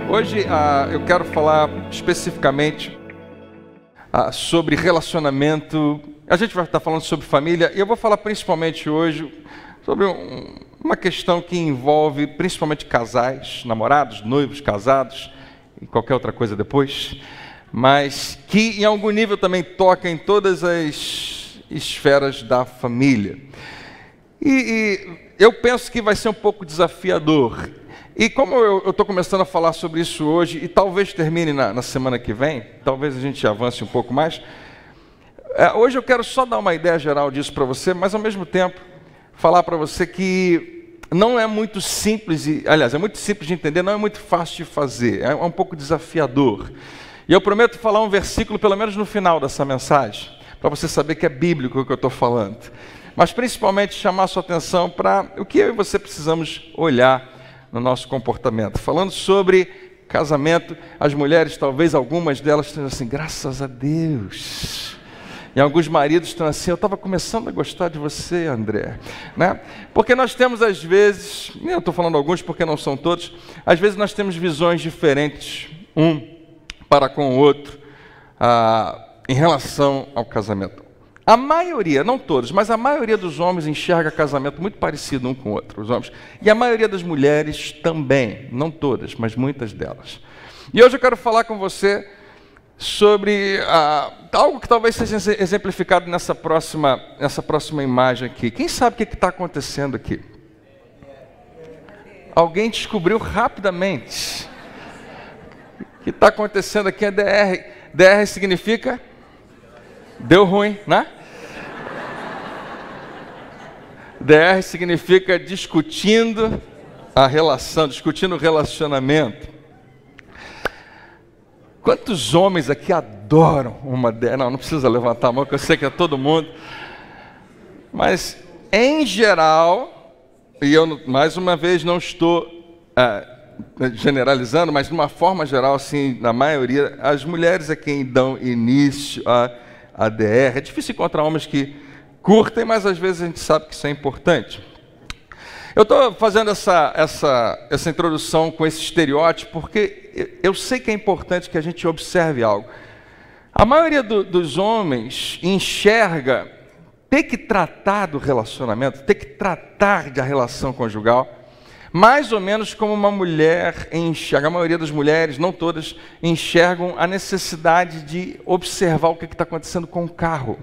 Hoje eu quero falar especificamente sobre relacionamento. A gente vai estar falando sobre família e eu vou falar principalmente hoje sobre uma questão que envolve principalmente casais, namorados, noivos, casados e qualquer outra coisa depois, mas que em algum nível também toca em todas as esferas da família. E eu penso que vai ser um pouco desafiador. E como eu estou começando a falar sobre isso hoje, e talvez termine na semana que vem, talvez a gente avance um pouco mais, hoje eu quero só dar uma ideia geral disso para você, mas ao mesmo tempo falar para você que não é muito simples, aliás, é muito simples de entender, não é muito fácil de fazer, é um pouco desafiador. E eu prometo falar um versículo, pelo menos no final dessa mensagem, para você saber que é bíblico o que eu estou falando. Mas principalmente chamar a sua atenção para o que eu e você precisamos olhar no nosso comportamento. Falando sobre casamento, as mulheres, talvez algumas delas estejam assim, graças a Deus. E alguns maridos estão assim, eu estava começando a gostar de você, André. Né? Porque nós temos às vezes, eu estou falando alguns porque não são todos, às vezes nós temos visões diferentes, um para com o outro, em relação ao casamento. A maioria, não todos, mas a maioria dos homens enxerga casamento muito parecido um com o outro, os homens. E a maioria das mulheres também, não todas, mas muitas delas. E hoje eu quero falar com você sobre algo que talvez seja exemplificado nessa próxima imagem aqui. Quem sabe o que está acontecendo aqui? Alguém descobriu rapidamente. O que está acontecendo aqui é DR. DR significa... Deu ruim, né? DR significa discutindo a relação, discutindo o relacionamento. Quantos homens aqui adoram uma DR? Não precisa levantar a mão, que eu sei que é todo mundo. Mas, em geral, e eu, mais uma vez, não estou generalizando, mas de uma forma geral, assim, na maioria, as mulheres é quem dão início a DR. É difícil encontrar homens que curtem, mas às vezes a gente sabe que isso é importante. Eu estou fazendo essa introdução com esse estereótipo porque eu sei que é importante que a gente observe algo. A maioria dos homens enxerga ter que tratar do relacionamento, ter que tratar da relação conjugal, mais ou menos como uma mulher enxerga. A maioria das mulheres, não todas, enxergam a necessidade de observar o que está acontecendo com o carro.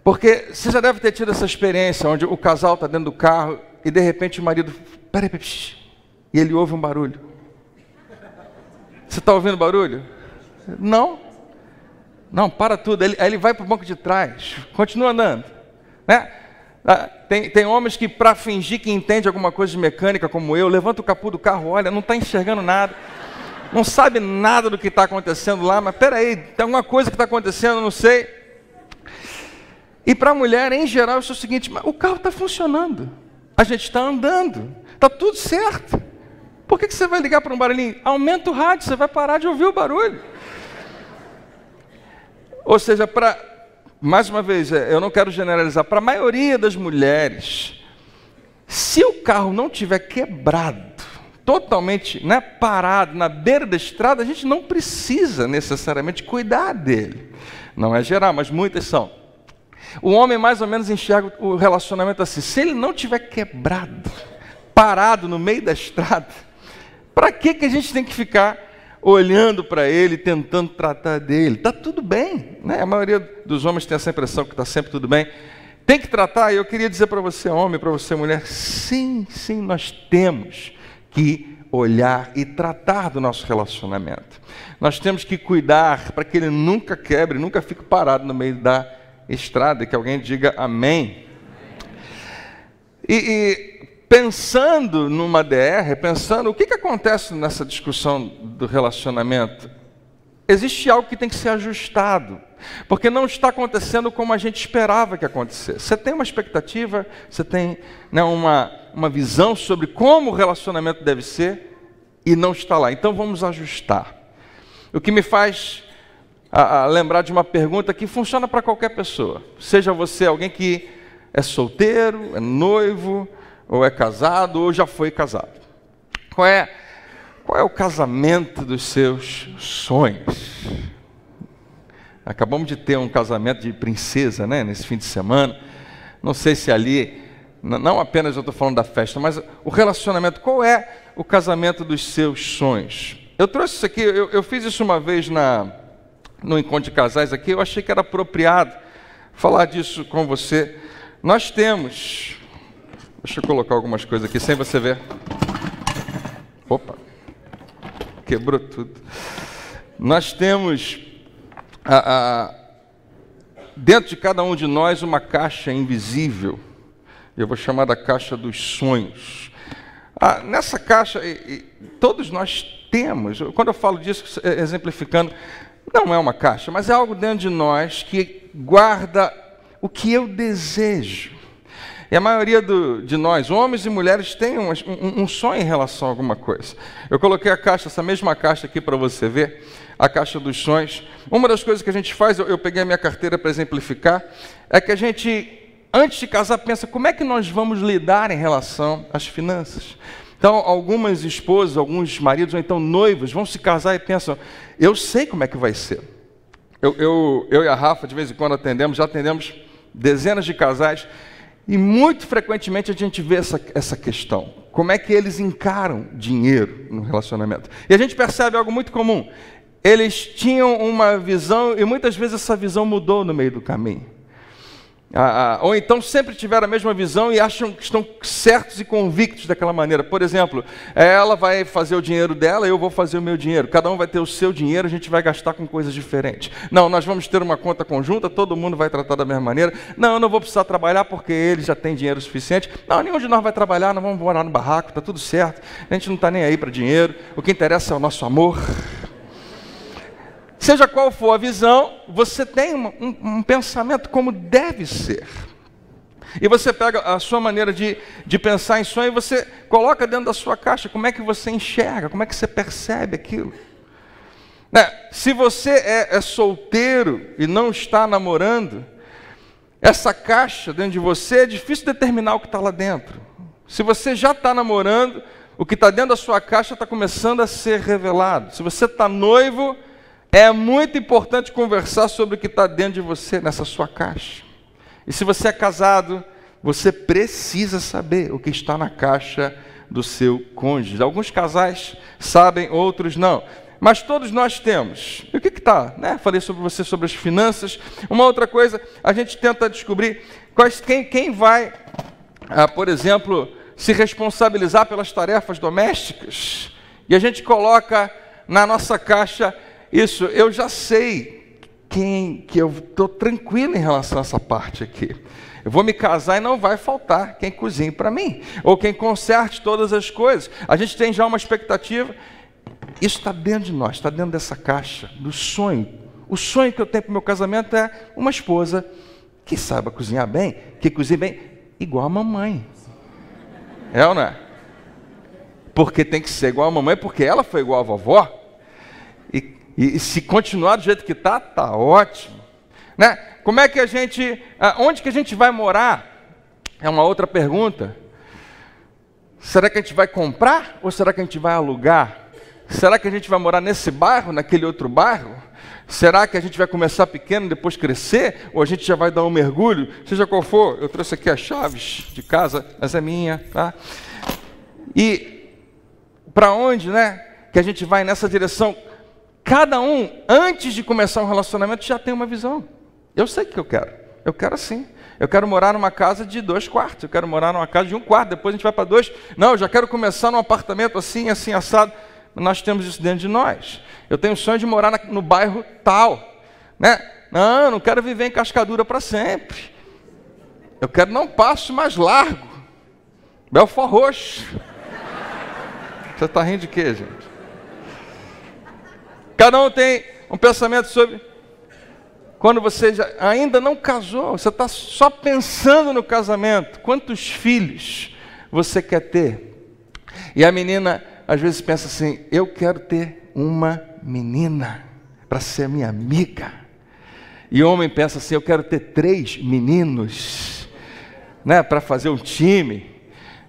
Porque você já deve ter tido essa experiência, onde o casal está dentro do carro e de repente o marido, peraí, e ele ouve um barulho. Você está ouvindo barulho? Não. Não, para tudo. Aí ele vai para o banco de trás, continua andando, né? Tem homens que, para fingir que entende alguma coisa de mecânica, como eu, levanta o capô do carro, olha, não está enxergando nada, não sabe nada do que está acontecendo lá, mas peraí, tem alguma coisa que está acontecendo, não sei. E para a mulher, em geral, isso é o seguinte, mas o carro está funcionando, a gente está andando, está tudo certo. Por que você vai ligar para um barulhinho? Aumenta o rádio, você vai parar de ouvir o barulho. Ou seja, mais uma vez, eu não quero generalizar, para a maioria das mulheres, se o carro não tiver quebrado, totalmente parado na beira da estrada, a gente não precisa necessariamente cuidar dele. Não é geral, mas muitas são. O homem mais ou menos enxerga o relacionamento assim, se ele não tiver quebrado, parado no meio da estrada, para que a gente tem que ficar olhando para ele, tentando tratar dele? Está tudo bem, né? A maioria dos homens tem essa impressão que está sempre tudo bem. Tem que tratar, e eu queria dizer para você homem, para você mulher, sim, nós temos que olhar e tratar do nosso relacionamento. Nós temos que cuidar para que ele nunca quebre, nunca fique parado no meio da estrada, que alguém diga amém. E pensando numa DR, pensando o que acontece nessa discussão do relacionamento, existe algo que tem que ser ajustado, porque não está acontecendo como a gente esperava que acontecesse. Você tem uma expectativa, você tem uma visão sobre como o relacionamento deve ser e não está lá. Então vamos ajustar. O que me faz lembrar de uma pergunta que funciona para qualquer pessoa. Seja você alguém que é solteiro, é noivo, ou é casado, ou já foi casado. Qual qual é o casamento dos seus sonhos? Acabamos de ter um casamento de princesa, né, nesse fim de semana. Não sei se ali, não apenas eu estou falando da festa, mas o relacionamento. Qual é o casamento dos seus sonhos? Eu trouxe isso aqui, eu fiz isso uma vez no encontro de casais aqui. Eu achei que era apropriado falar disso com você. Nós temos, deixa eu colocar algumas coisas aqui sem você ver. Opa, quebrou tudo. Nós temos dentro de cada um de nós uma caixa invisível. Eu vou chamar da caixa dos sonhos. Nessa caixa, todos nós temos, quando eu falo disso, exemplificando, não é uma caixa, mas é algo dentro de nós que guarda o que eu desejo. E a maioria de nós, homens e mulheres, tem um sonho em relação a alguma coisa. Eu coloquei a caixa, essa mesma caixa aqui para você ver, a caixa dos sonhos. Uma das coisas que a gente faz, eu peguei a minha carteira para exemplificar, é que a gente, antes de casar, pensa como é que nós vamos lidar em relação às finanças. Então, algumas esposas, alguns maridos, ou então noivos, vão se casar e pensam, eu sei como é que vai ser. Eu e a Rafa, de vez em quando já atendemos dezenas de casais, e muito frequentemente a gente vê essa questão. Como é que eles encaram dinheiro no relacionamento? E a gente percebe algo muito comum. Eles tinham uma visão e muitas vezes essa visão mudou no meio do caminho. Ou então sempre tiveram a mesma visão e acham que estão certos e convictos daquela maneira. Por exemplo, ela vai fazer o dinheiro dela, eu vou fazer o meu dinheiro. Cada um vai ter o seu dinheiro, a gente vai gastar com coisas diferentes. Não, nós vamos ter uma conta conjunta, todo mundo vai tratar da mesma maneira. Não, eu não vou precisar trabalhar porque ele já tem dinheiro suficiente. Não, nenhum de nós vai trabalhar, nós vamos morar no barraco, está tudo certo. A gente não está nem aí para dinheiro, o que interessa é o nosso amor. Seja qual for a visão, você tem um pensamento como deve ser. E você pega a sua maneira de pensar em sonho e você coloca dentro da sua caixa. Como é que você enxerga? Como é que você percebe aquilo? Se você é solteiro e não está namorando, essa caixa dentro de você é difícil determinar o que está lá dentro. Se você já está namorando, o que está dentro da sua caixa está começando a ser revelado. Se você está noivo, é muito importante conversar sobre o que está dentro de você, nessa sua caixa. E se você é casado, você precisa saber o que está na caixa do seu cônjuge. Alguns casais sabem, outros não. Mas todos nós temos. E o que está? Falei sobre você, sobre as finanças. Uma outra coisa, a gente tenta descobrir quem vai, por exemplo, se responsabilizar pelas tarefas domésticas. E a gente coloca na nossa caixa isso. Eu já sei que eu estou tranquilo em relação a essa parte aqui. Eu vou me casar e não vai faltar quem cozinhe para mim, ou quem conserte todas as coisas. A gente tem já uma expectativa. Isso está dentro de nós, está dentro dessa caixa do sonho. O sonho que eu tenho para o meu casamento é uma esposa que saiba cozinhar bem, que cozinhe bem, igual a mamãe. É ou não é? Porque tem que ser igual a mamãe, porque ela foi igual a vovó. E se continuar do jeito que está, está ótimo. Como é que a gente, onde que a gente vai morar? É uma outra pergunta. Será que a gente vai comprar ou será que a gente vai alugar? Será que a gente vai morar nesse bairro, naquele outro bairro? Será que a gente vai começar pequeno e depois crescer? Ou a gente já vai dar um mergulho? Seja qual for, eu trouxe aqui as chaves de casa, essa é minha, tá? E para onde, que a gente vai nessa direção? Cada um, antes de começar um relacionamento, já tem uma visão. Eu sei o que eu quero. Eu quero assim. Eu quero morar numa casa de 2 quartos. Eu quero morar numa casa de 1 quarto. Depois a gente vai para 2. Não, eu já quero começar num apartamento assim, assim, assado. Nós temos isso dentro de nós. Eu tenho o sonho de morar no bairro tal. Não, eu não quero viver em Cascadura para sempre. Eu quero dar um passo mais largo. Belfort Roxo. Você está rindo de quê, gente? Cada um tem um pensamento sobre quando você ainda não casou, você está só pensando no casamento. Quantos filhos você quer ter? E a menina às vezes pensa assim, eu quero ter uma menina para ser minha amiga. E o homem pensa assim, eu quero ter 3 meninos, para fazer um time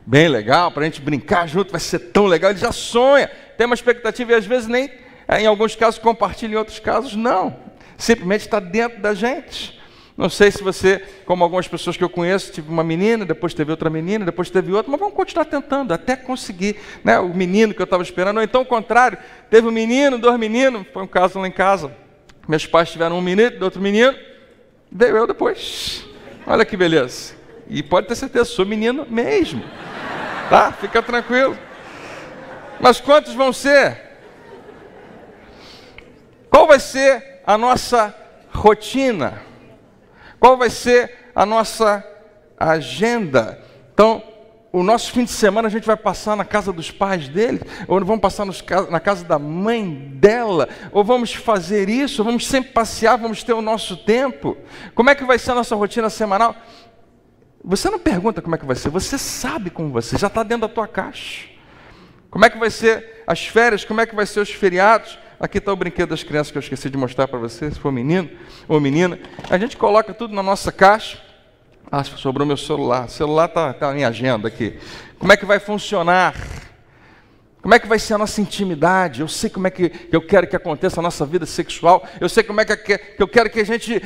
bem legal, para a gente brincar junto, vai ser tão legal. Ele já sonha. tem uma expectativa e às vezes nem, em alguns casos, compartilha, em outros casos, não. Simplesmente está dentro da gente. Não sei se você, como algumas pessoas que eu conheço, tive uma menina, depois teve outra menina, depois teve outra, mas vamos continuar tentando até conseguir, né, o menino que eu estava esperando. Ou então o contrário, teve um menino, 2 meninos, foi um caso lá em casa. Meus pais tiveram um menino, outro menino, veio eu depois. Olha que beleza. E pode ter certeza, sou menino mesmo. Tá? Fica tranquilo. Mas quantos vão ser? Qual vai ser a nossa rotina? Qual vai ser a nossa agenda? Então, o nosso fim de semana a gente vai passar na casa dos pais dele, ou vamos passar na casa da mãe dela, ou vamos fazer isso, ou vamos sempre passear, vamos ter o nosso tempo. Como é que vai ser a nossa rotina semanal? Você não pergunta como é que vai ser, você sabe como vai ser, já está dentro da tua caixa. Como é que vai ser as férias, como é que vai ser os feriados? Aqui está o brinquedo das crianças que eu esqueci de mostrar para você, se for menino ou menina. A gente coloca tudo na nossa caixa. Ah, sobrou meu celular. O celular está na minha agenda aqui. Como é que vai funcionar? Como é que vai ser a nossa intimidade? Eu sei como é que eu quero que aconteça a nossa vida sexual. Eu sei como é que eu quero que a gente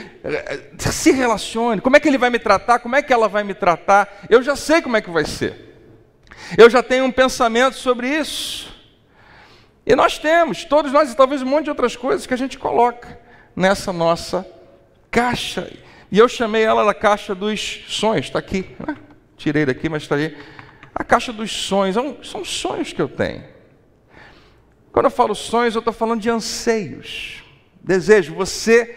se relacione. Como é que ele vai me tratar? Como é que ela vai me tratar? Eu já sei como é que vai ser. Eu já tenho um pensamento sobre isso. E nós temos, todos nós, e talvez um monte de outras coisas que a gente coloca nessa nossa caixa. E eu chamei ela da caixa dos sonhos, está aqui, né? Tirei daqui, mas está aí. A caixa dos sonhos, são sonhos que eu tenho. Quando eu falo sonhos, eu estou falando de anseios, desejo. Você,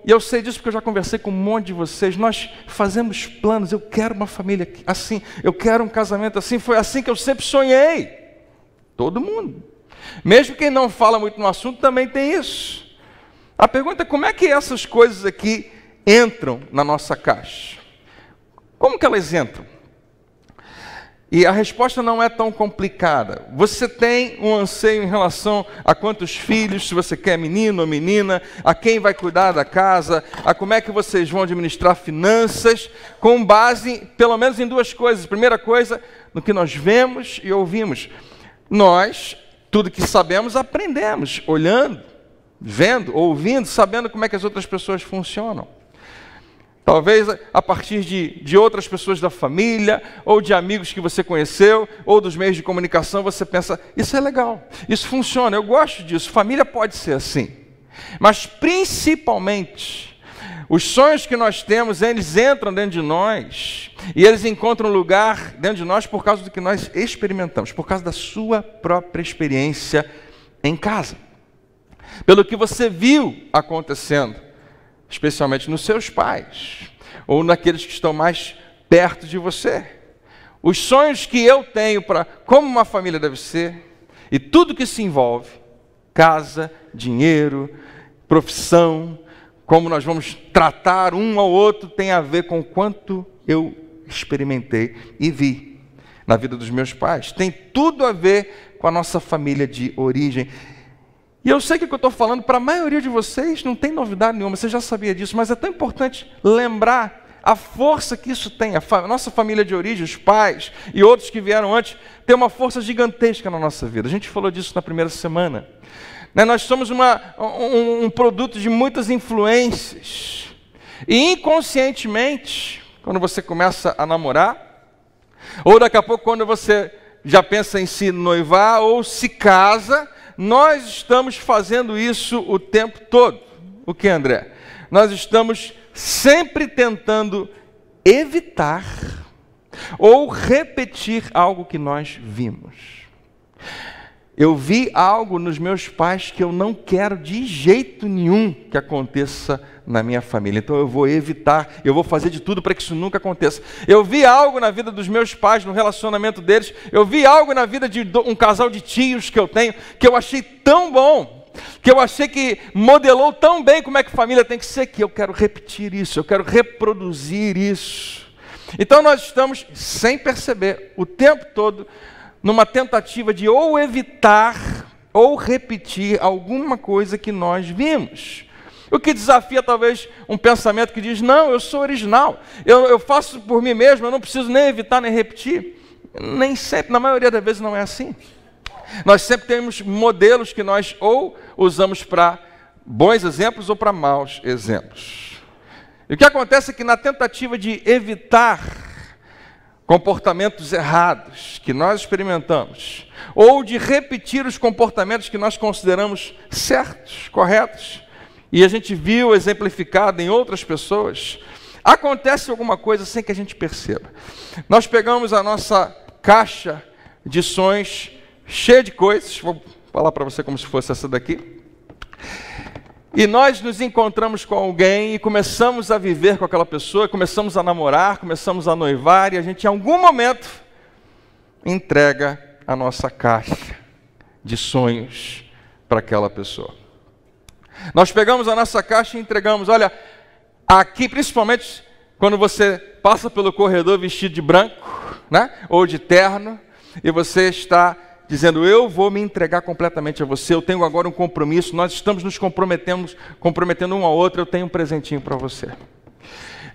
e eu sei disso porque eu já conversei com um monte de vocês, nós fazemos planos, eu quero uma família assim, eu quero um casamento assim, foi assim que eu sempre sonhei. Todo mundo. Mesmo quem não fala muito no assunto também tem isso. A pergunta é como é que essas coisas aqui entram na nossa caixa? Como que elas entram? E a resposta não é tão complicada. Você tem um anseio em relação a quantos filhos, se você quer menino ou menina, a quem vai cuidar da casa, a como é que vocês vão administrar finanças, com base, pelo menos, em 2 coisas. Primeira coisa, no que nós vemos e ouvimos. Nós, tudo que sabemos, aprendemos, olhando, vendo, ouvindo, sabendo como é que as outras pessoas funcionam. Talvez a partir de outras pessoas da família, ou de amigos que você conheceu, ou dos meios de comunicação, você pensa, isso é legal, isso funciona, eu gosto disso, família pode ser assim. Mas principalmente, os sonhos que nós temos, eles entram dentro de nós, e eles encontram lugar dentro de nós por causa do que nós experimentamos, por causa da sua própria experiência em casa. Pelo que você viu acontecendo, especialmente nos seus pais, ou naqueles que estão mais perto de você. Os sonhos que eu tenho para como uma família deve ser, e tudo que se envolve, casa, dinheiro, profissão, como nós vamos tratar um ao outro, tem a ver com o quanto eu experimentei e vi na vida dos meus pais. Tem tudo a ver com a nossa família de origem. E eu sei que o que eu estou falando, para a maioria de vocês, não tem novidade nenhuma, você já sabia disso, mas é tão importante lembrar a força que isso tem. A nossa família de origem, os pais e outros que vieram antes, tem uma força gigantesca na nossa vida. A gente falou disso na primeira semana. Nós somos um produto de muitas influências. E inconscientemente, quando você começa a namorar, ou daqui a pouco quando você já pensa em se noivar ou se casa, nós estamos fazendo isso o tempo todo. O que, André? Nós estamos sempre tentando evitar ou repetir algo que nós vimos. Eu vi algo nos meus pais que eu não quero de jeito nenhum que aconteça na minha família. Então eu vou evitar, eu vou fazer de tudo para que isso nunca aconteça. Eu vi algo na vida dos meus pais, no relacionamento deles. Eu vi algo na vida de um casal de tios que eu tenho, que eu achei tão bom, que eu achei que modelou tão bem como é que família tem que ser, que eu quero repetir isso, eu quero reproduzir isso. Então nós estamos, sem perceber, o tempo todo, numa tentativa de ou evitar ou repetir alguma coisa que nós vimos. O que desafia talvez um pensamento que diz, não, eu sou original, eu faço por mim mesmo, eu não preciso nem evitar nem repetir. Nem sempre, na maioria das vezes não é assim. Nós sempre temos modelos que nós ou usamos para bons exemplos ou para maus exemplos. E o que acontece é que na tentativa de evitar comportamentos errados que nós experimentamos, ou de repetir os comportamentos que nós consideramos certos, corretos, e a gente viu exemplificado em outras pessoas, acontece alguma coisa sem que a gente perceba. Nós pegamos a nossa caixa de sonhos cheia de coisas, vou falar para você como se fosse essa daqui, e nós nos encontramos com alguém e começamos a viver com aquela pessoa, começamos a namorar, começamos a noivar, e a gente em algum momento entrega a nossa caixa de sonhos para aquela pessoa. Nós pegamos a nossa caixa e entregamos. Olha, aqui principalmente quando você passa pelo corredor vestido de branco, né, ou de terno, e você está dizendo, eu vou me entregar completamente a você, eu tenho agora um compromisso, nós estamos nos comprometendo um ao outro, eu tenho um presentinho para você.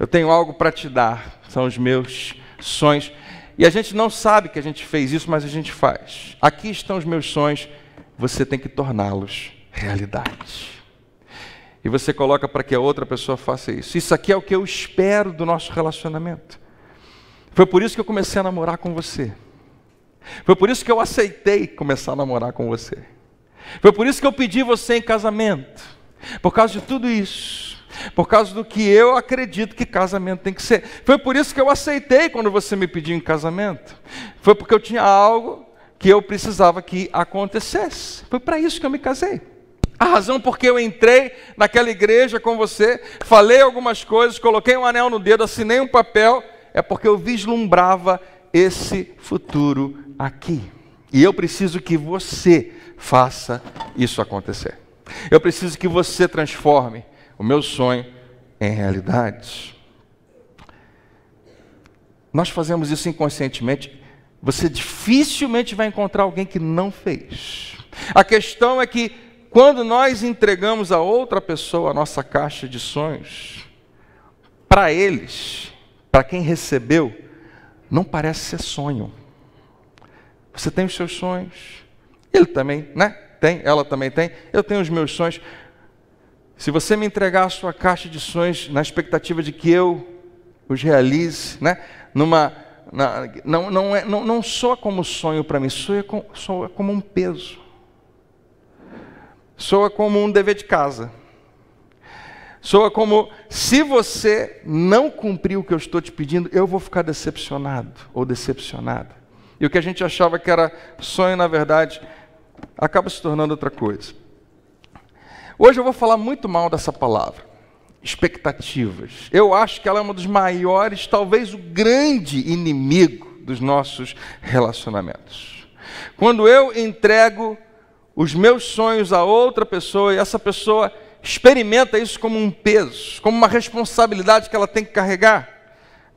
Eu tenho algo para te dar, são os meus sonhos. E a gente não sabe que a gente fez isso, mas a gente faz. Aqui estão os meus sonhos, você tem que torná-los realidade. E você coloca para que a outra pessoa faça isso. Isso aqui é o que eu espero do nosso relacionamento. Foi por isso que eu comecei a namorar com você. Foi por isso que eu aceitei começar a namorar com você. Foi por isso que eu pedi você em casamento. Por causa de tudo isso. Por causa do que eu acredito que casamento tem que ser. Foi por isso que eu aceitei quando você me pediu em casamento. Foi porque eu tinha algo que eu precisava que acontecesse. Foi para isso que eu me casei. A razão porque eu entrei naquela igreja com você, falei algumas coisas, coloquei um anel no dedo, assinei um papel, é porque eu vislumbrava esse futuro aqui. E eu preciso que você faça isso acontecer. Eu preciso que você transforme o meu sonho em realidade. Nós fazemos isso inconscientemente. Você dificilmente vai encontrar alguém que não fez. A questão é que quando nós entregamos a outra pessoa a nossa caixa de sonhos, para eles, para quem recebeu, não parece ser sonho. Você tem os seus sonhos, ele também, né? Tem, ela também tem, eu tenho os meus sonhos. Se você me entregar a sua caixa de sonhos na expectativa de que eu os realize, né? Não soa como sonho para mim, soa como um peso. Soa como um dever de casa. Soa como, se você não cumprir o que eu estou te pedindo, eu vou ficar decepcionado ou decepcionada. E o que a gente achava que era sonho, na verdade, acaba se tornando outra coisa. Hoje eu vou falar muito mal dessa palavra, expectativas. Eu acho que ela é uma dos maiores, talvez o grande inimigo dos nossos relacionamentos. Quando eu entrego os meus sonhos a outra pessoa e essa pessoa experimenta isso como um peso, como uma responsabilidade que ela tem que carregar.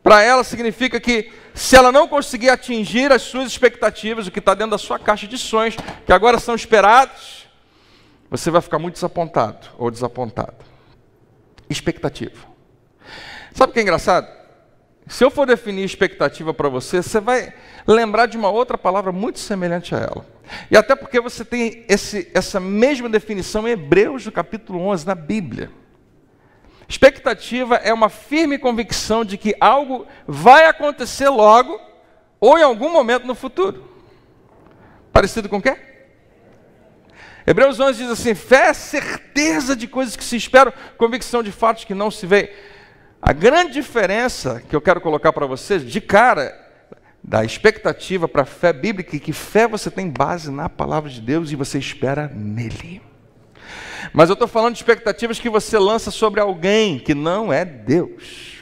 Para ela significa que se ela não conseguir atingir as suas expectativas, o que está dentro da sua caixa de sonhos, que agora são esperados, você vai ficar muito desapontado ou desapontada. Expectativa. Sabe o que é engraçado? Se eu for definir expectativa para você, você vai lembrar de uma outra palavra muito semelhante a ela. E até porque você tem essa mesma definição em Hebreus, no capítulo 11, na Bíblia. Expectativa é uma firme convicção de que algo vai acontecer logo ou em algum momento no futuro. Parecido com o quê? Hebreus 11 diz assim, fé é certeza de coisas que se esperam, convicção de fatos que não se veem. A grande diferença que eu quero colocar para vocês, de cara, da expectativa para a fé bíblica, é que fé você tem base na palavra de Deus e você espera nele. Mas eu estou falando de expectativas que você lança sobre alguém que não é Deus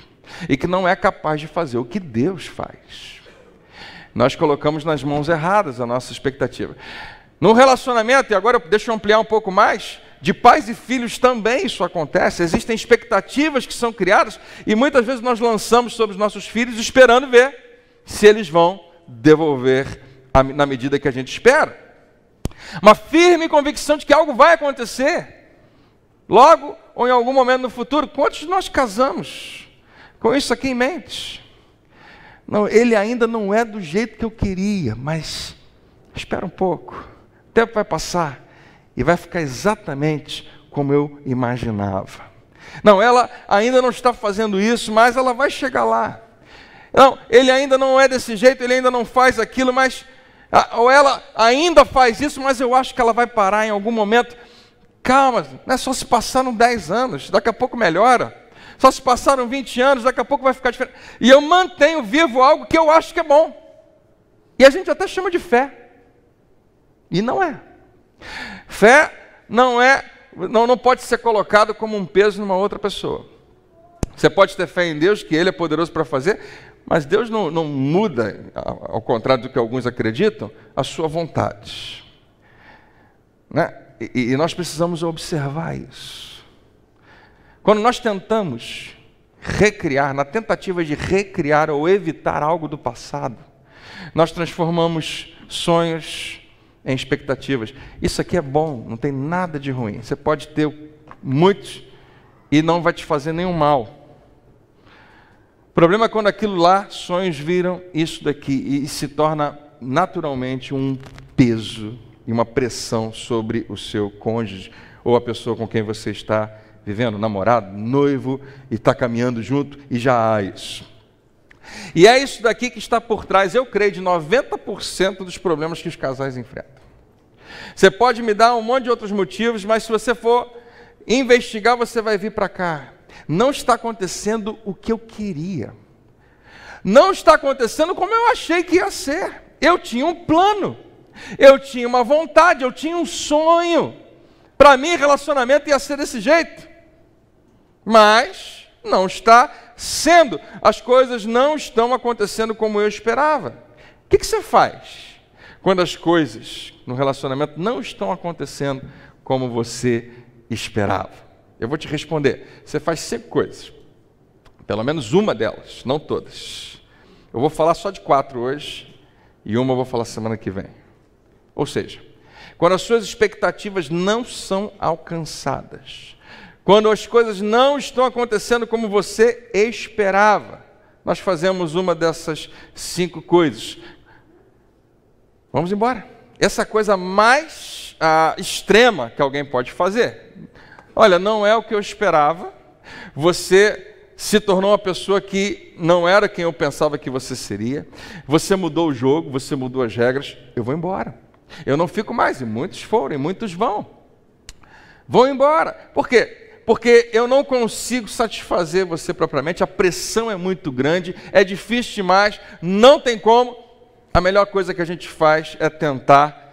e que não é capaz de fazer o que Deus faz. Nós colocamos nas mãos erradas a nossa expectativa. No relacionamento, e agora deixa eu ampliar um pouco mais, de pais e filhos também isso acontece. Existem expectativas que são criadas e muitas vezes nós lançamos sobre os nossos filhos esperando ver se eles vão devolver na medida que a gente espera. Uma firme convicção de que algo vai acontecer, logo ou em algum momento no futuro. Quantos de nós casamos com isso aqui em mente? Não, ele ainda não é do jeito que eu queria, mas espera um pouco. tempo vai passar e vai ficar exatamente como eu imaginava. Não, ela ainda não está fazendo isso, mas ela vai chegar lá. Não, ele ainda não é desse jeito, ele ainda não faz aquilo, mas... Ou ela ainda faz isso, mas eu acho que ela vai parar em algum momento. Calma, não é só se passaram 10 anos, daqui a pouco melhora. Só se passaram 20 anos, daqui a pouco vai ficar diferente. E eu mantenho vivo algo que eu acho que é bom. E a gente até chama de fé. E não é. Fé não pode ser colocado como um peso numa outra pessoa. Você pode ter fé em Deus, que Ele é poderoso para fazer, mas Deus não muda, ao contrário do que alguns acreditam, a sua vontade. Né? E nós precisamos observar isso. Quando nós tentamos recriar, na tentativa de recriar ou evitar algo do passado, nós transformamos sonhos em expectativas. Isso aqui é bom, não tem nada de ruim. Você pode ter muitos e não vai te fazer nenhum mal. O problema é quando aquilo lá, sonhos viram isso daqui e se torna naturalmente um peso e uma pressão sobre o seu cônjuge ou a pessoa com quem você está vivendo, namorado, noivo, e está caminhando junto e já há isso. E é isso daqui que está por trás, eu creio, de 90% dos problemas que os casais enfrentam. Você pode me dar um monte de outros motivos, mas se você for investigar, você vai vir para cá. Não está acontecendo o que eu queria. Não está acontecendo como eu achei que ia ser. Eu tinha um plano. Eu tinha uma vontade, eu tinha um sonho. Para mim, relacionamento ia ser desse jeito. Mas não está sendo. As coisas não estão acontecendo como eu esperava. O que você faz quando as coisas no relacionamento não estão acontecendo como você esperava? Eu vou te responder. Você faz 5 coisas. Pelo menos uma delas, não todas. Eu vou falar só de 4 hoje e uma eu vou falar semana que vem. Ou seja, quando as suas expectativas não são alcançadas, quando as coisas não estão acontecendo como você esperava, nós fazemos uma dessas 5 coisas. Vamos embora. Essa coisa mais extrema que alguém pode fazer. Olha, não é o que eu esperava, você se tornou uma pessoa que não era quem eu pensava que você seria, você mudou o jogo, você mudou as regras, eu vou embora. Eu não fico mais, e muitos foram, e muitos vão. Vão embora. Por quê? Porque eu não consigo satisfazer você propriamente, a pressão é muito grande, é difícil demais, não tem como. A melhor coisa que a gente faz é tentar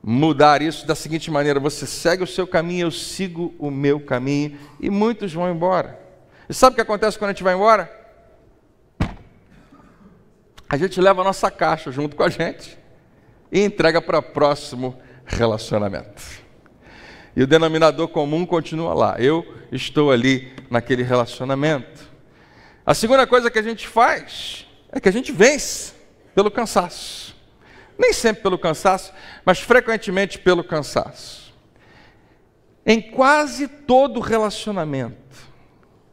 mudar isso da seguinte maneira: você segue o seu caminho, eu sigo o meu caminho, e muitos vão embora. E sabe o que acontece quando a gente vai embora? A gente leva a nossa caixa junto com a gente e entrega para o próximo relacionamento. E o denominador comum continua lá. Eu estou ali naquele relacionamento. A segunda coisa que a gente faz é que a gente vence pelo cansaço. Nem sempre pelo cansaço, mas frequentemente pelo cansaço. Em quase todo relacionamento,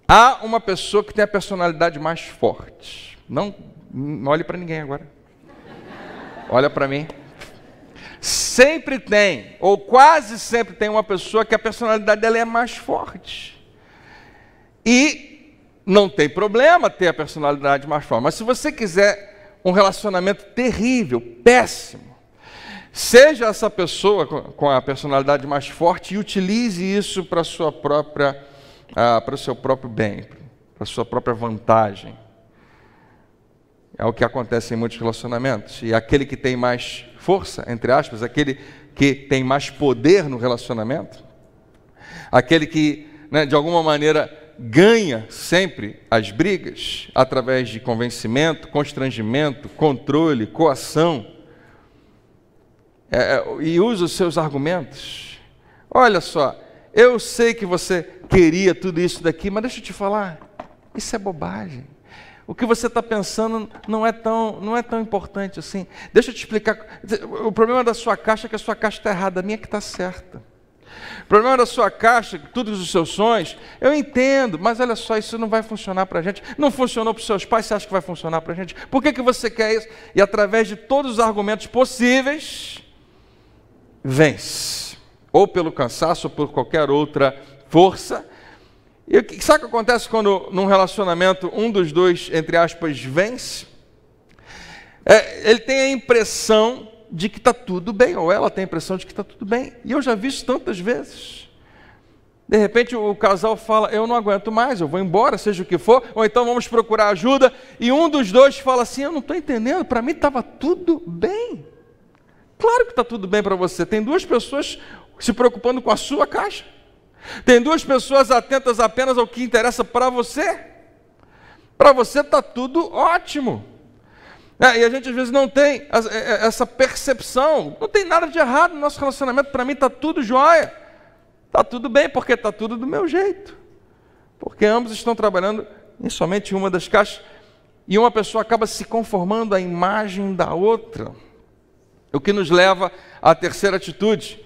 há uma pessoa que tem a personalidade mais forte. Não olhe para ninguém agora. Olha para mim. Sempre tem, ou quase sempre tem uma pessoa que a personalidade dela é mais forte. E não tem problema ter a personalidade mais forte. Mas se você quiser um relacionamento terrível, péssimo, seja essa pessoa com a personalidade mais forte e utilize isso para o seu próprio bem, para a sua própria vantagem. É o que acontece em muitos relacionamentos. E aquele que tem mais força, entre aspas, aquele que tem mais poder no relacionamento, aquele que, de alguma maneira, ganha sempre as brigas através de convencimento, constrangimento, controle, coação, e usa os seus argumentos. Olha só, eu sei que você queria tudo isso daqui, mas deixa eu te falar, isso é bobagem. O que você está pensando não é tão importante assim. Deixa eu te explicar. O problema da sua caixa é que a sua caixa está errada, a minha que está certa. O problema da sua caixa, todos os seus sonhos, eu entendo, mas olha só, isso não vai funcionar para a gente. Não funcionou para os seus pais, você acha que vai funcionar para a gente? Por que você quer isso? E através de todos os argumentos possíveis, vence, ou pelo cansaço, ou por qualquer outra força. E sabe o que acontece quando num relacionamento um dos dois, entre aspas, vence? Ele tem a impressão de que está tudo bem, ou ela tem a impressão de que está tudo bem. E eu já vi isso tantas vezes. De repente o casal fala, eu não aguento mais, eu vou embora, seja o que for, ou então vamos procurar ajuda, e um dos dois fala assim, eu não estou entendendo, para mim estava tudo bem. Claro que está tudo bem para você, tem duas pessoas se preocupando com a sua caixa, tem duas pessoas atentas apenas ao que interessa para você está tudo ótimo. E a gente às vezes não tem essa percepção, não tem nada de errado no nosso relacionamento, para mim está tudo jóia. Está tudo bem, porque está tudo do meu jeito. Porque ambos estão trabalhando em somente uma das caixas. E uma pessoa acaba se conformando à imagem da outra. O que nos leva à terceira atitude.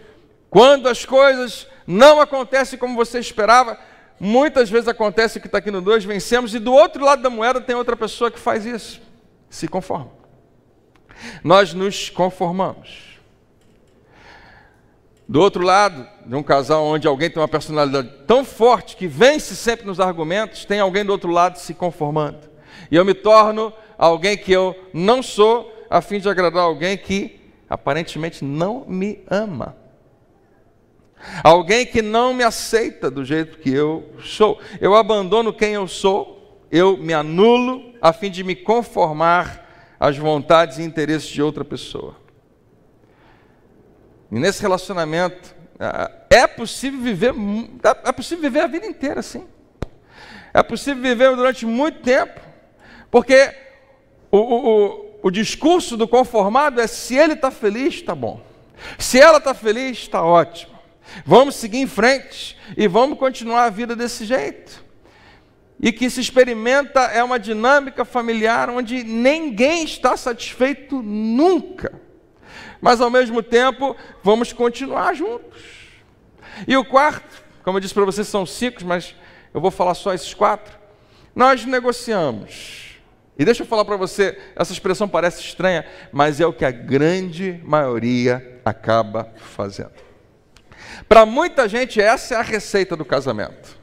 Quando as coisas não acontecem como você esperava, muitas vezes acontece o que está aqui no 2, vencemos. E do outro lado da moeda tem outra pessoa que faz isso. Se conforma. Nós nos conformamos. Do outro lado, de um casal onde alguém tem uma personalidade tão forte que vence sempre nos argumentos, tem alguém do outro lado se conformando. E eu me torno alguém que eu não sou, a fim de agradar alguém que aparentemente não me ama. Alguém que não me aceita do jeito que eu sou. Eu abandono quem eu sou, eu me anulo a fim de me conformar às vontades e interesses de outra pessoa. E nesse relacionamento, é possível viver a vida inteira assim. É possível viver durante muito tempo, porque o discurso do conformado é se ele está feliz, está bom. Se ela está feliz, está ótimo. Vamos seguir em frente e vamos continuar a vida desse jeito. E que se experimenta é uma dinâmica familiar onde ninguém está satisfeito nunca. Mas ao mesmo tempo, vamos continuar juntos. E o quarto, como eu disse para vocês, são 5, mas eu vou falar só esses 4. Nós negociamos. E deixa eu falar para você, essa expressão parece estranha, mas é o que a grande maioria acaba fazendo. Para muita gente, essa é a receita do casamento.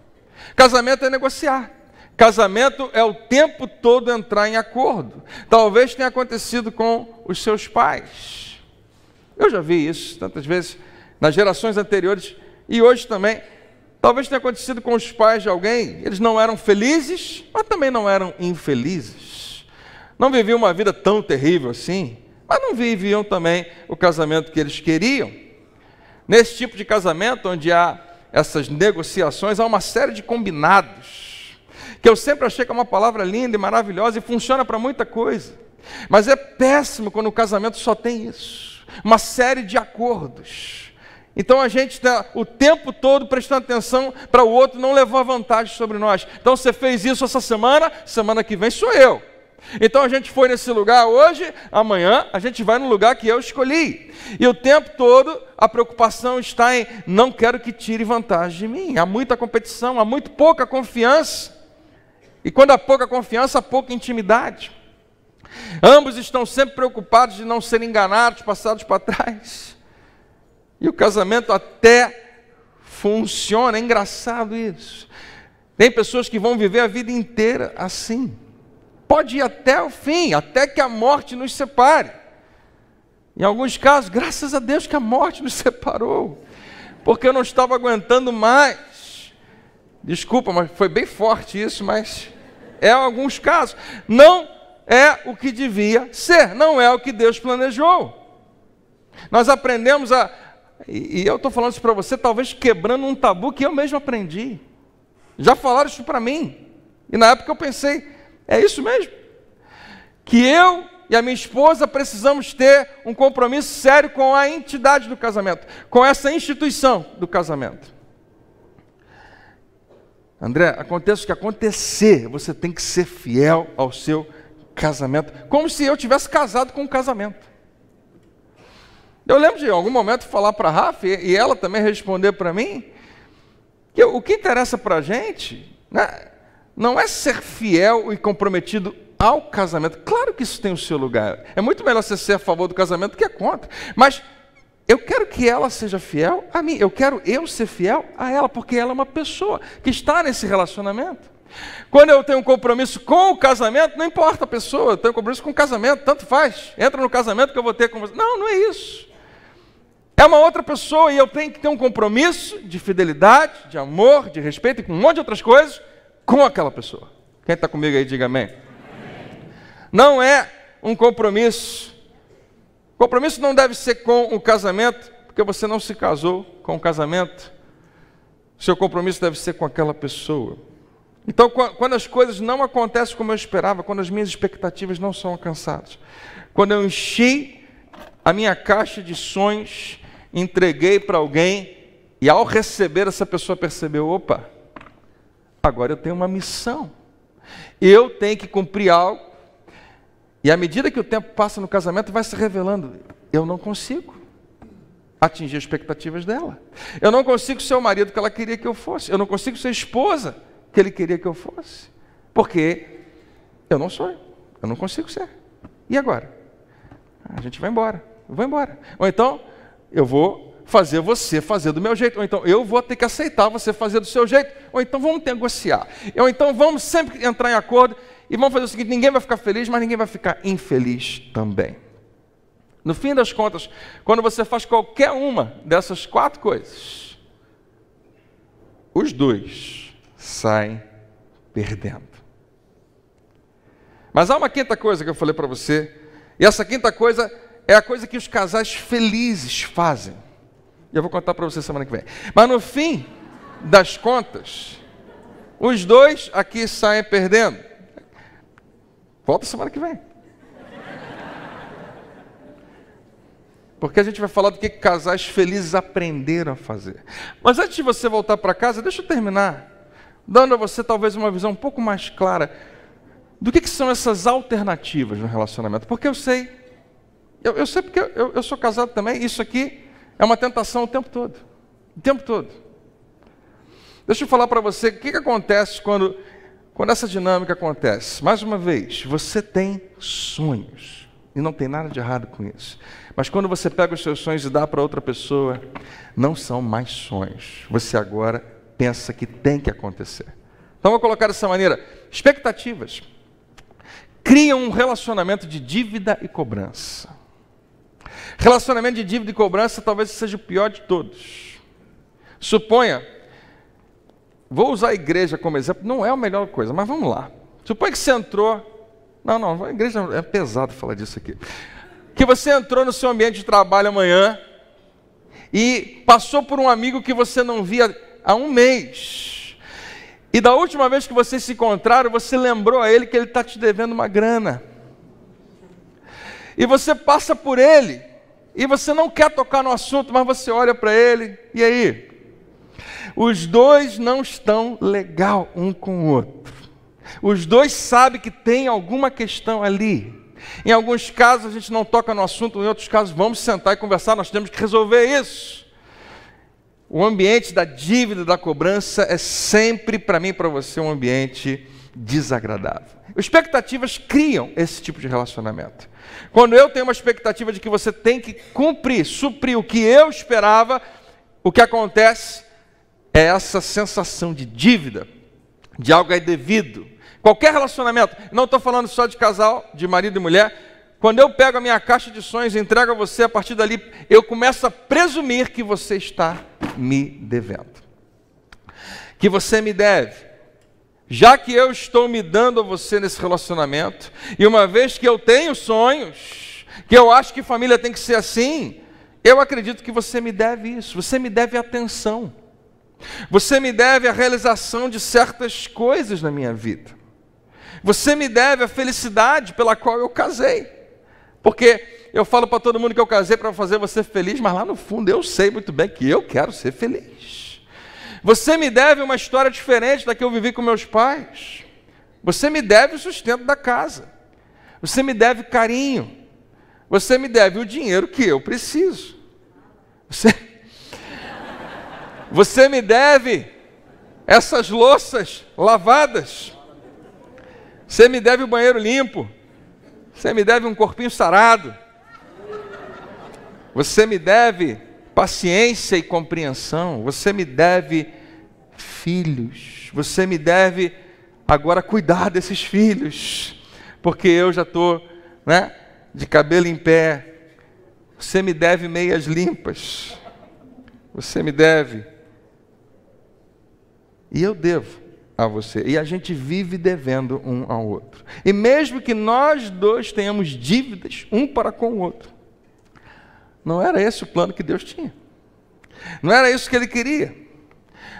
Casamento é negociar. Casamento é o tempo todo entrar em acordo. Talvez tenha acontecido com os seus pais. Eu já vi isso tantas vezes nas gerações anteriores e hoje também. Talvez tenha acontecido com os pais de alguém. Eles não eram felizes, mas também não eram infelizes. Não viviam uma vida tão terrível assim, mas não viviam também o casamento que eles queriam. Nesse tipo de casamento, onde há essas negociações, há uma série de combinados, que eu sempre achei que é uma palavra linda e maravilhosa e funciona para muita coisa. Mas é péssimo quando o casamento só tem isso. Uma série de acordos. Então a gente está o tempo todo prestando atenção para o outro não levar vantagem sobre nós. Então você fez isso essa semana, semana que vem sou eu. Então a gente foi nesse lugar hoje, amanhã a gente vai no lugar que eu escolhi. E o tempo todo a preocupação está em não quero que tire vantagem de mim. Há muita competição, há muito pouca confiança. E quando há pouca confiança, há pouca intimidade. Ambos estão sempre preocupados de não serem enganados, passados para trás. E o casamento até funciona, é engraçado isso. Tem pessoas que vão viver a vida inteira assim. Pode ir até o fim, até que a morte nos separe. Em alguns casos, graças a Deus que a morte nos separou, porque eu não estava aguentando mais. Desculpa, mas foi bem forte isso, mas é alguns casos. Não é o que devia ser, não é o que Deus planejou. Nós aprendemos e eu estou falando isso para você, talvez quebrando um tabu que eu mesmo aprendi. Já falaram isso para mim, e na época eu pensei, é isso mesmo? Que eu e a minha esposa precisamos ter um compromisso sério com a entidade do casamento, com essa instituição do casamento. André, aconteça o que acontecer, você tem que ser fiel ao seu casamento, como se eu tivesse casado com um casamento. Eu lembro de em algum momento falar para a Rafa, e ela também responder para mim, que o que interessa para a gente, né, não é ser fiel e comprometido ao casamento. Claro que isso tem o seu lugar. É muito melhor você ser a favor do casamento do que contra. Mas eu quero que ela seja fiel a mim, eu quero eu ser fiel a ela, porque ela é uma pessoa que está nesse relacionamento. Quando eu tenho um compromisso com o casamento, não importa a pessoa, eu tenho um compromisso com o casamento, tanto faz, entra no casamento que eu vou ter com você. Não, não é isso. É uma outra pessoa e eu tenho que ter um compromisso de fidelidade, de amor, de respeito e com um monte de outras coisas com aquela pessoa. Quem está comigo aí, diga amém. Não é um compromisso. O compromisso não deve ser com o casamento, porque você não se casou com o casamento. Seu compromisso deve ser com aquela pessoa. Então, quando as coisas não acontecem como eu esperava, quando as minhas expectativas não são alcançadas, quando eu enchi a minha caixa de sonhos, entreguei para alguém, e ao receber, essa pessoa percebeu, opa, agora eu tenho uma missão, eu tenho que cumprir algo, e à medida que o tempo passa no casamento, vai se revelando, eu não consigo atingir as expectativas dela, eu não consigo ser o marido que ela queria que eu fosse, eu não consigo ser esposa que ele queria que eu fosse, porque eu não sou, eu não consigo ser. E agora? A gente vai embora, eu vou embora. Ou então, eu vou fazer você fazer do meu jeito, ou então eu vou ter que aceitar você fazer do seu jeito, ou então vamos negociar, ou então vamos sempre entrar em acordo, e vamos fazer o seguinte, ninguém vai ficar feliz, mas ninguém vai ficar infeliz também. No fim das contas, quando você faz qualquer uma dessas 4 coisas, os dois saem perdendo. Mas há uma quinta coisa que eu falei para você, e essa quinta coisa é a coisa que os casais felizes fazem. E eu vou contar para você semana que vem. Mas no fim das contas, os dois aqui saem perdendo. Volta semana que vem. Porque a gente vai falar do que casais felizes aprenderam a fazer. Mas antes de você voltar para casa, deixa eu terminar dando a você talvez uma visão um pouco mais clara do que são essas alternativas no relacionamento. Porque eu sei porque eu sou casado também, isso aqui é uma tentação o tempo todo. O tempo todo. Deixa eu falar para você o que acontece quando essa dinâmica acontece. Mais uma vez, você tem sonhos, e não tem nada de errado com isso. Mas quando você pega os seus sonhos e dá para outra pessoa, não são mais sonhos. Você agora pensa que tem que acontecer. Então, vou colocar dessa maneira. Expectativas criam um relacionamento de dívida e cobrança. Relacionamento de dívida e cobrança talvez seja o pior de todos. Suponha, vou usar a igreja como exemplo, não é a melhor coisa, mas vamos lá. Suponha que você entrou... Não, a igreja é pesado falar disso aqui. Que você entrou no seu ambiente de trabalho amanhã e passou por um amigo que você não via há um mês. E da última vez que vocês se encontraram, você lembrou a ele que ele está te devendo uma grana. E você passa por ele, e você não quer tocar no assunto, mas você olha para ele, e aí? Os dois não estão legal um com o outro. Os dois sabem que tem alguma questão ali. Em alguns casos a gente não toca no assunto, em outros casos vamos sentar e conversar, nós temos que resolver isso. O ambiente da dívida, da cobrança é sempre, para mim e para você, um ambiente desagradável. Expectativas criam esse tipo de relacionamento. Quando eu tenho uma expectativa de que você tem que cumprir, suprir o que eu esperava, o que acontece é essa sensação de dívida, de algo é devido. Qualquer relacionamento, não estou falando só de casal, de marido e mulher, quando eu pego a minha caixa de sonhos e entrego a você, a partir dali, eu começo a presumir que você está me devendo. Que você me deve. Já que eu estou me dando a você nesse relacionamento, e uma vez que eu tenho sonhos, que eu acho que família tem que ser assim, eu acredito que você me deve isso, você me deve atenção. Você me deve a realização de certas coisas na minha vida. Você me deve a felicidade pela qual eu casei. Porque eu falo para todo mundo que eu casei para fazer você feliz, mas lá no fundo eu sei muito bem que eu quero ser feliz. Você me deve uma história diferente da que eu vivi com meus pais. Você me deve o sustento da casa. Você me deve carinho. Você me deve o dinheiro que eu preciso. Você me deve essas louças lavadas. Você me deve o banheiro limpo. Você me deve um corpinho sarado. Você me deve paciência e compreensão. Você me deve filhos. Você me deve agora cuidar desses filhos, porque eu já estou, de cabelo em pé. Você me deve meias limpas. Você me deve. E eu devo a você. E a gente vive devendo um ao outro. E mesmo que nós dois tenhamos dívidas um para com o outro, não era esse o plano que Deus tinha. Não era isso que Ele queria.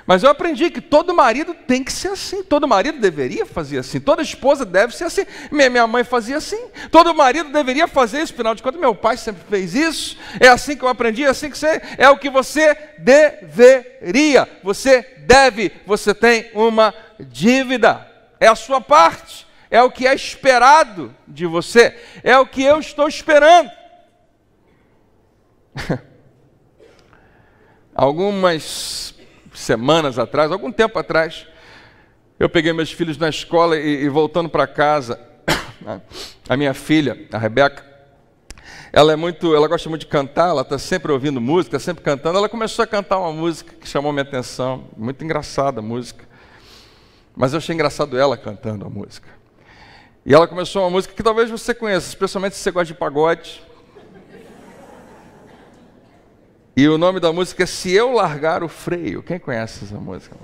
Mas eu aprendi que todo marido tem que ser assim. Todo marido deveria fazer assim. Toda esposa deve ser assim. Minha mãe fazia assim. Todo marido deveria fazer isso. Afinal de contas, meu pai sempre fez isso. É assim que eu aprendi, é assim que você... É o que você deveria. Você deve. Você tem uma dívida. É a sua parte. É o que é esperado de você. É o que eu estou esperando. Algumas semanas atrás, algum tempo atrás, eu peguei meus filhos na escola e voltando para casa, a minha filha, a Rebeca, ela gosta muito de cantar, ela está sempre ouvindo música, sempre cantando. Ela começou a cantar uma música que chamou minha atenção, muito engraçada a música, mas eu achei engraçado ela cantando a música. E ela começou uma música que talvez você conheça, especialmente se você gosta de pagode. E o nome da música é Se Eu Largar o Freio. Quem conhece essa música?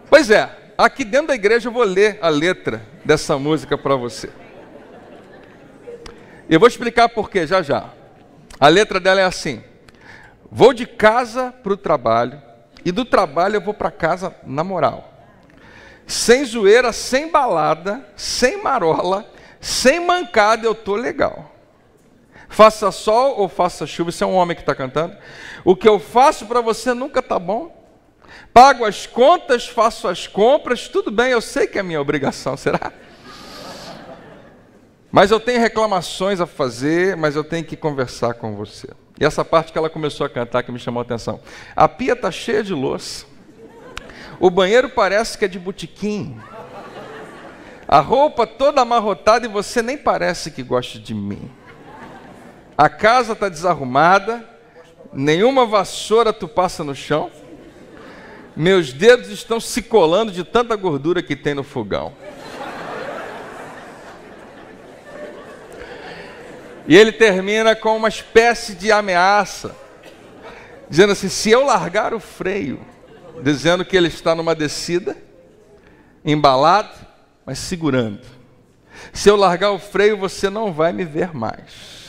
Pois é, aqui dentro da igreja eu vou ler a letra dessa música para você. Eu vou explicar por quê, já já. A letra dela é assim: vou de casa para o trabalho, e do trabalho eu vou para casa na moral. Sem zoeira, sem balada, sem marola, sem mancada, eu tô legal. Faça sol ou faça chuva, isso é um homem que está cantando. O que eu faço para você nunca está bom. Pago as contas, faço as compras, tudo bem, eu sei que é minha obrigação, será? Mas eu tenho reclamações a fazer, mas eu tenho que conversar com você. E essa parte que ela começou a cantar que me chamou a atenção. A pia está cheia de louça. O banheiro parece que é de botequim. A roupa toda amarrotada e você nem parece que gosta de mim. A casa está desarrumada, nenhuma vassoura tu passa no chão. Meus dedos estão se colando de tanta gordura que tem no fogão. E ele termina com uma espécie de ameaça, dizendo assim: se eu largar o freio, dizendo que ele está numa descida, embalado, mas segurando. Se eu largar o freio, você não vai me ver mais.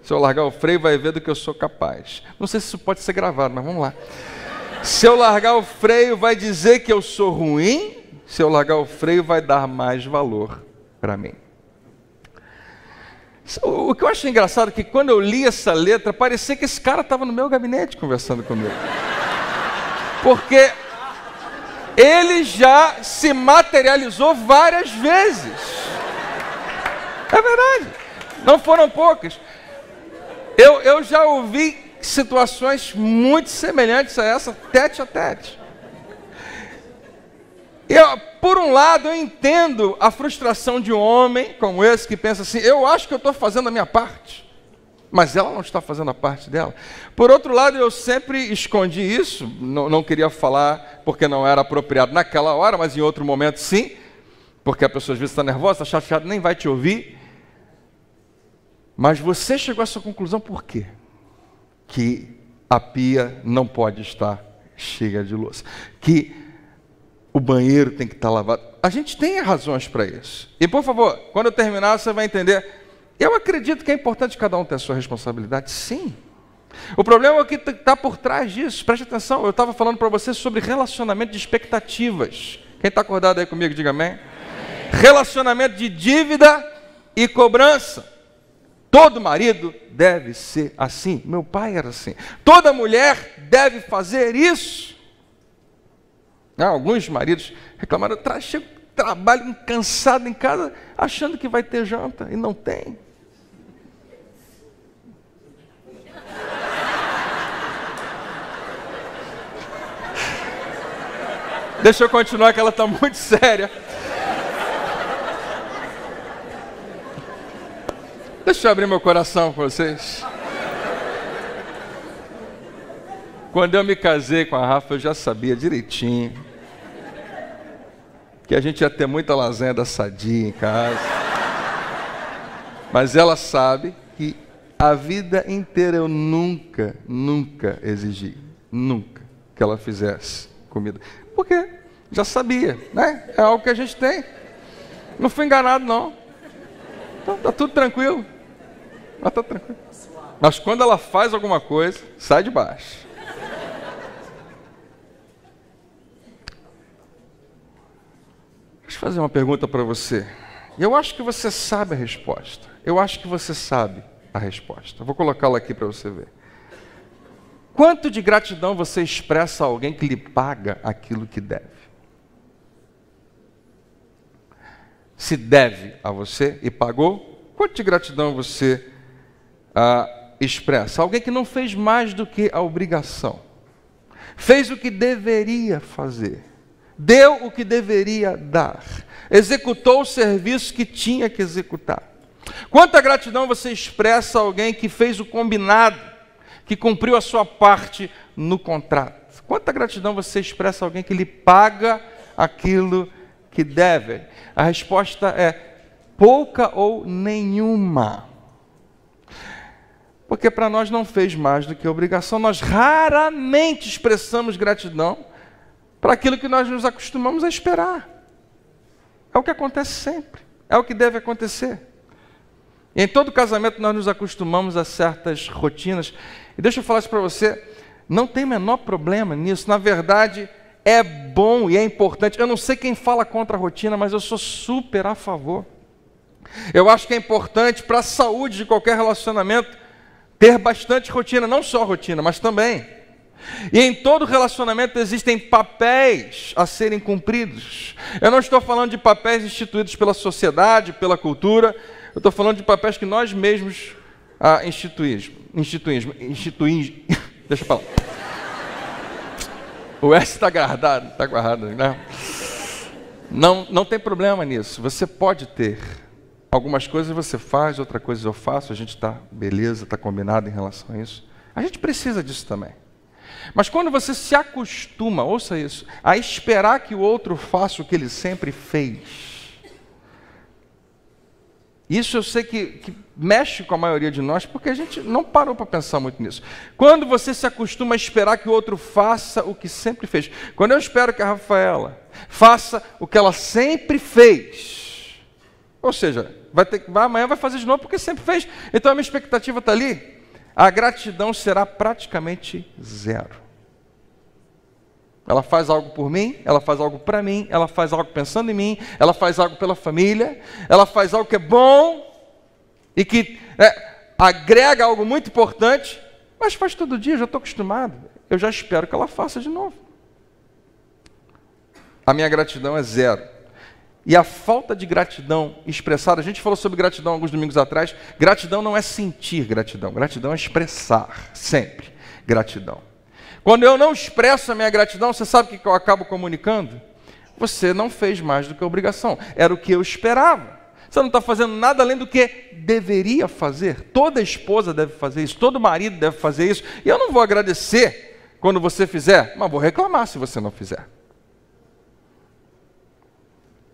Se eu largar o freio, vai ver do que eu sou capaz. Não sei se isso pode ser gravado, mas vamos lá. Se eu largar o freio, vai dizer que eu sou ruim. Se eu largar o freio, vai dar mais valor para mim. O que eu acho engraçado é que quando eu li essa letra, parecia que esse cara estava no meu gabinete conversando comigo. Porque ele já se materializou várias vezes. É verdade. Não foram poucas. Eu já ouvi situações muito semelhantes a essa, tete a tete. Por um lado, eu entendo a frustração de um homem como esse, que pensa assim: eu acho que eu estou fazendo a minha parte, mas ela não está fazendo a parte dela. Por outro lado, eu sempre escondi isso, não queria falar porque não era apropriado naquela hora, mas em outro momento sim, porque a pessoa às vezes está nervosa, está chateada, nem vai te ouvir. Mas você chegou a essa conclusão por quê? Que a pia não pode estar cheia de louça, que o banheiro tem que estar lavado. A gente tem razões para isso. E por favor, quando eu terminar, você vai entender. Eu acredito que é importante cada um ter a sua responsabilidade, sim. O problema é o que está por trás disso. Preste atenção, eu estava falando para você sobre relacionamento de expectativas. Quem está acordado aí comigo, diga amém. Relacionamento de dívida e cobrança. Todo marido deve ser assim. Meu pai era assim. Toda mulher deve fazer isso. Alguns maridos reclamaram: chego trabalho cansado em casa, achando que vai ter janta, e não tem. Deixa eu continuar, que ela está muito séria. Deixa eu abrir meu coração com vocês. Quando eu me casei com a Rafa, eu já sabia direitinho que a gente ia ter muita lasanha da Sadia em casa. Mas ela sabe que a vida inteira eu nunca exigi, nunca, que ela fizesse comida. Porque já sabia, né? É algo que a gente tem. Não fui enganado, não. Então tá tudo tranquilo. Mas tá tranquilo. Mas quando ela faz alguma coisa, sai de baixo. Deixa eu fazer uma pergunta para você. Eu acho que você sabe a resposta. Eu acho que você sabe a resposta. Eu vou colocá-la aqui para você ver. Quanto de gratidão você expressa a alguém que lhe paga aquilo que deve? Se deve a você e pagou, quanto de gratidão você expressa? Alguém que não fez mais do que a obrigação. Fez o que deveria fazer. Deu o que deveria dar. Executou o serviço que tinha que executar. Quanta gratidão você expressa a alguém que fez o combinado, que cumpriu a sua parte no contrato? Quanta gratidão você expressa a alguém que lhe paga aquilo que deve? A resposta é pouca ou nenhuma. Porque para nós não fez mais do que obrigação. Nós raramente expressamos gratidão para aquilo que nós nos acostumamos a esperar. É o que acontece sempre. É o que deve acontecer. E em todo casamento nós nos acostumamos a certas rotinas. E deixa eu falar isso para você, não tem o menor problema nisso. Na verdade, é bom e é importante. Eu não sei quem fala contra a rotina, mas eu sou super a favor. Eu acho que é importante para a saúde de qualquer relacionamento ter bastante rotina. Não só rotina, mas também. E em todo relacionamento existem papéis a serem cumpridos. Eu não estou falando de papéis instituídos pela sociedade, pela cultura. Eu estou falando de papéis que nós mesmos instituímos. Deixa eu falar. O S está guardado, né? Não tem problema nisso. Você pode ter. Algumas coisas você faz, outras coisas eu faço. A gente está, beleza, está combinado em relação a isso. A gente precisa disso também. Mas quando você se acostuma, ouça isso, a esperar que o outro faça o que ele sempre fez, isso eu sei que mexe com a maioria de nós, porque a gente não parou para pensar muito nisso. Quando você se acostuma a esperar que o outro faça o que sempre fez, quando eu espero que a Rafaela faça o que ela sempre fez, ou seja, amanhã vai fazer de novo porque sempre fez, então a minha expectativa está ali, a gratidão será praticamente zero. Ela faz algo por mim, ela faz algo para mim, ela faz algo pensando em mim, ela faz algo pela família, ela faz algo que é bom e que agrega algo muito importante, mas faz todo dia, eu já estou acostumado, eu já espero que ela faça de novo. A minha gratidão é zero. E a falta de gratidão expressada, a gente falou sobre gratidão alguns domingos atrás, gratidão não é sentir gratidão, gratidão é expressar, sempre, gratidão. Quando eu não expresso a minha gratidão, você sabe o que eu acabo comunicando? Você não fez mais do que a obrigação, era o que eu esperava. Você não está fazendo nada além do que deveria fazer. Toda esposa deve fazer isso, todo marido deve fazer isso, e eu não vou agradecer quando você fizer, mas vou reclamar se você não fizer.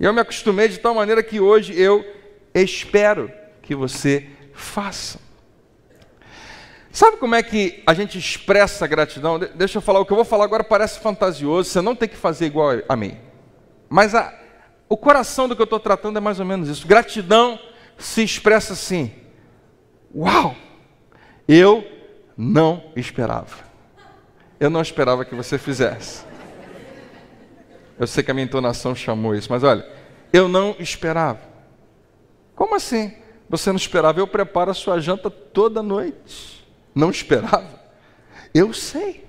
E eu me acostumei de tal maneira que hoje eu espero que você faça. Sabe como é que a gente expressa gratidão? Deixa eu falar, o que eu vou falar agora parece fantasioso, você não tem que fazer igual a mim. Mas o coração do que eu estou tratando é mais ou menos isso. Gratidão se expressa assim: uau, eu não esperava. Eu não esperava que você fizesse. Eu sei que a minha entonação chamou isso, mas olha, eu não esperava. Como assim? Você não esperava? Eu preparo a sua janta toda noite. Não esperava? Eu sei.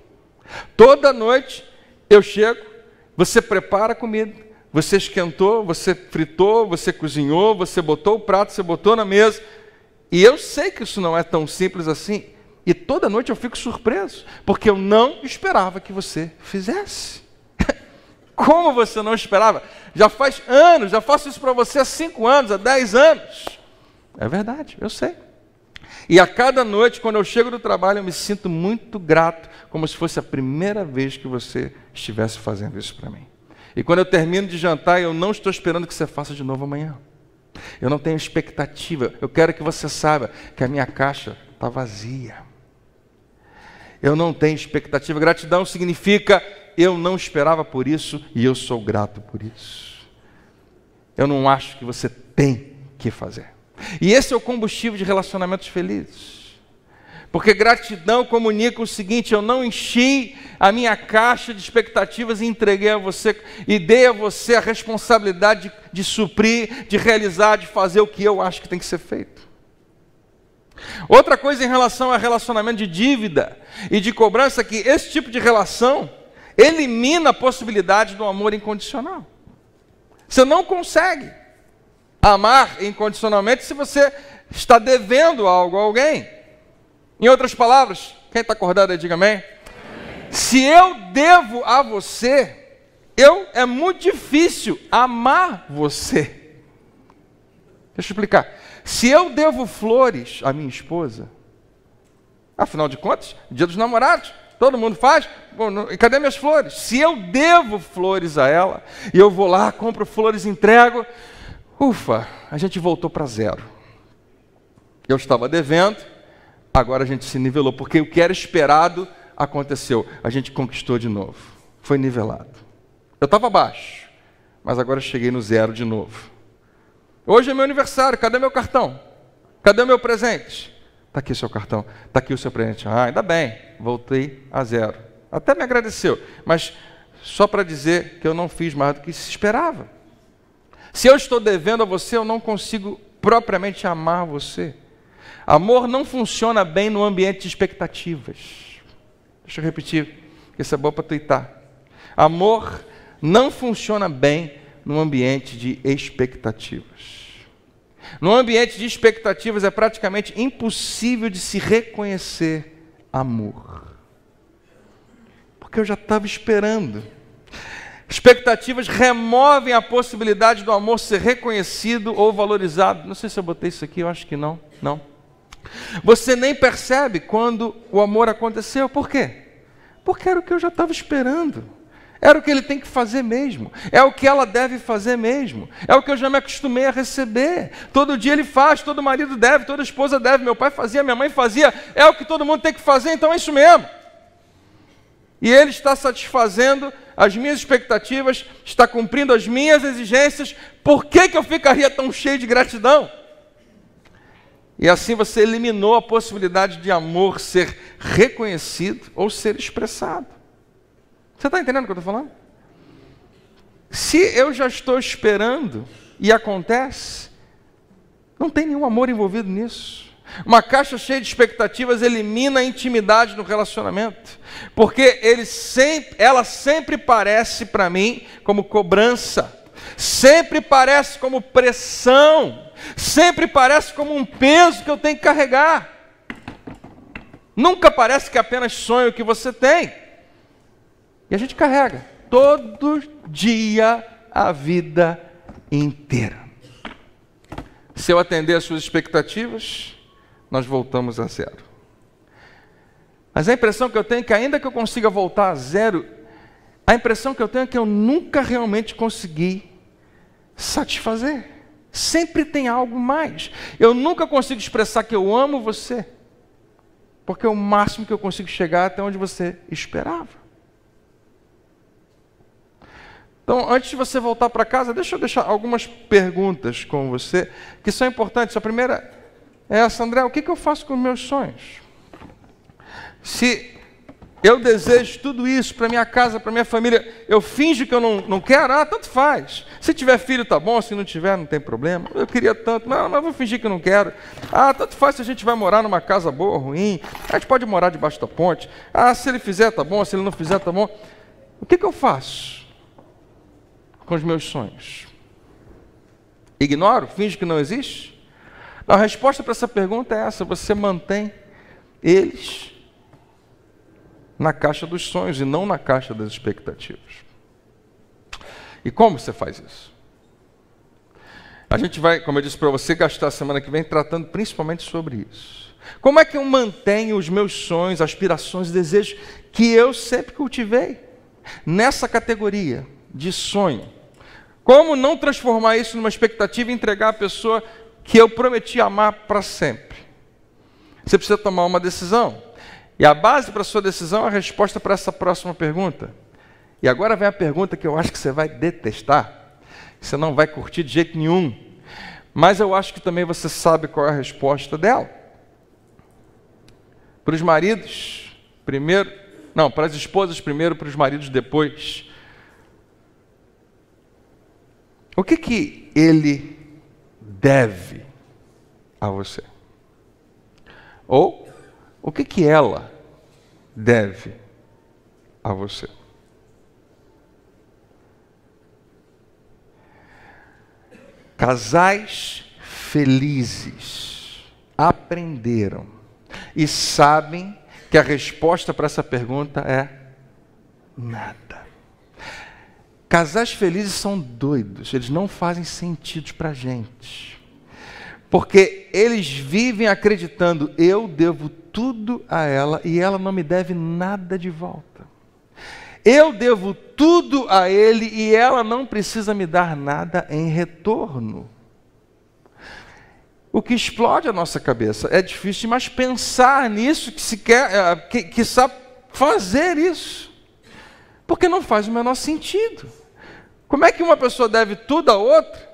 Toda noite eu chego, você prepara a comida, você esquentou, você fritou, você cozinhou, você botou o prato, você botou na mesa. E eu sei que isso não é tão simples assim. E toda noite eu fico surpreso, porque eu não esperava que você fizesse. Como você não esperava? Já faz anos, já faço isso para você há 5 anos, há 10 anos. É verdade, eu sei. E a cada noite, quando eu chego do trabalho, eu me sinto muito grato, como se fosse a primeira vez que você estivesse fazendo isso para mim. E quando eu termino de jantar, eu não estou esperando que você faça de novo amanhã. Eu não tenho expectativa. Eu quero que você saiba que a minha caixa está vazia. Eu não tenho expectativa. Gratidão significa eu não esperava por isso e eu sou grato por isso. Eu não acho que você tem que fazer. E esse é o combustível de relacionamentos felizes. Porque gratidão comunica o seguinte: eu não enchi a minha caixa de expectativas e entreguei a você, e dei a você a responsabilidade de suprir, de realizar, de fazer o que eu acho que tem que ser feito. Outra coisa em relação a relacionamento de dívida e de cobrança, que esse tipo de relação elimina a possibilidade do amor incondicional. Você não consegue amar incondicionalmente se você está devendo algo a alguém. Em outras palavras, quem está acordado aí, diga amém. Amém. Se eu devo a você, é muito difícil amar você. Deixa eu explicar. Se eu devo flores à minha esposa, afinal de contas, Dia dos Namorados, todo mundo faz, cadê minhas flores? Se eu devo flores a ela, e eu vou lá, compro flores, entrego, ufa, a gente voltou para zero. Eu estava devendo, agora a gente se nivelou, porque o que era esperado aconteceu. A gente conquistou de novo. Foi nivelado. Eu estava abaixo, mas agora eu cheguei no zero de novo. Hoje é meu aniversário, cadê meu cartão? Cadê meu presente? Está aqui o seu cartão, está aqui o seu presente. Ah, ainda bem, voltei a zero. Até me agradeceu, mas só para dizer que eu não fiz mais do que se esperava. Se eu estou devendo a você, eu não consigo propriamente amar você. Amor não funciona bem no ambiente de expectativas. Deixa eu repetir, porque isso é bom para tuitar. Amor não funciona bem no ambiente de expectativas. No ambiente de expectativas é praticamente impossível de se reconhecer amor. Porque eu já estava esperando. Expectativas removem a possibilidade do amor ser reconhecido ou valorizado. Não sei se eu botei isso aqui, eu acho que não. Não. Você nem percebe quando o amor aconteceu. Por quê? Porque era o que eu já estava esperando. Era o que ele tem que fazer mesmo. É o que ela deve fazer mesmo. É o que eu já me acostumei a receber. Todo dia ele faz, todo marido deve, toda esposa deve. Meu pai fazia, minha mãe fazia. É o que todo mundo tem que fazer, então é isso mesmo. E ele está satisfazendo as minhas expectativas, está cumprindo as minhas exigências. Por que eu ficaria tão cheio de gratidão? E assim você eliminou a possibilidade de amor ser reconhecido ou ser expressado. Você está entendendo o que eu estou falando? Se eu já estou esperando e acontece, não tem nenhum amor envolvido nisso. Uma caixa cheia de expectativas elimina a intimidade no relacionamento, porque ela sempre parece para mim como cobrança, sempre parece como pressão, sempre parece como um peso que eu tenho que carregar. Nunca parece que é apenas sonho que você tem. E a gente carrega todo dia a vida inteira. Se eu atender às suas expectativas, nós voltamos a zero. Mas a impressão que eu tenho é que ainda que eu consiga voltar a zero, a impressão que eu tenho é que eu nunca realmente consegui satisfazer. Sempre tem algo mais. Eu nunca consigo expressar que eu amo você, porque é o máximo que eu consigo chegar até onde você esperava. Então, antes de você voltar para casa, deixa eu deixar algumas perguntas com você, que são importantes. A primeira é essa: André, o que eu faço com os meus sonhos? Se eu desejo tudo isso para minha casa, para minha família, eu finjo que eu não quero? Ah, tanto faz. Se tiver filho, tá bom, se não tiver, não tem problema. Eu queria tanto, mas eu vou fingir que não quero. Ah, tanto faz se a gente vai morar numa casa boa ou ruim. A gente pode morar debaixo da ponte. Ah, se ele fizer, tá bom, se ele não fizer, tá bom. O que eu faço com os meus sonhos? Ignoro? Finge que não existe? A resposta para essa pergunta é essa: você mantém eles na caixa dos sonhos e não na caixa das expectativas. E como você faz isso? A gente vai, como eu disse para você, gastar a semana que vem tratando principalmente sobre isso. Como é que eu mantenho os meus sonhos, aspirações, desejos que eu sempre cultivei nessa categoria de sonho? Como não transformar isso numa expectativa e entregar a pessoa que eu prometi amar para sempre? Você precisa tomar uma decisão. E a base para a sua decisão é a resposta para essa próxima pergunta. E agora vem a pergunta que eu acho que você vai detestar. Você não vai curtir de jeito nenhum. Mas eu acho que também você sabe qual é a resposta dela. Para os maridos, primeiro... Não, para as esposas primeiro, para os maridos depois. O que ele deve a você? Ou o que ela deve a você? Casais felizes aprenderam e sabem que a resposta para essa pergunta é nada. Casais felizes são doidos, eles não fazem sentido para a gente. Porque eles vivem acreditando, eu devo tudo a ela e ela não me deve nada de volta. Eu devo tudo a ele e ela não precisa me dar nada em retorno. O que explode a nossa cabeça. É difícil demais pensar nisso, que sabe fazer isso. Porque não faz o menor sentido. Como é que uma pessoa deve tudo a outra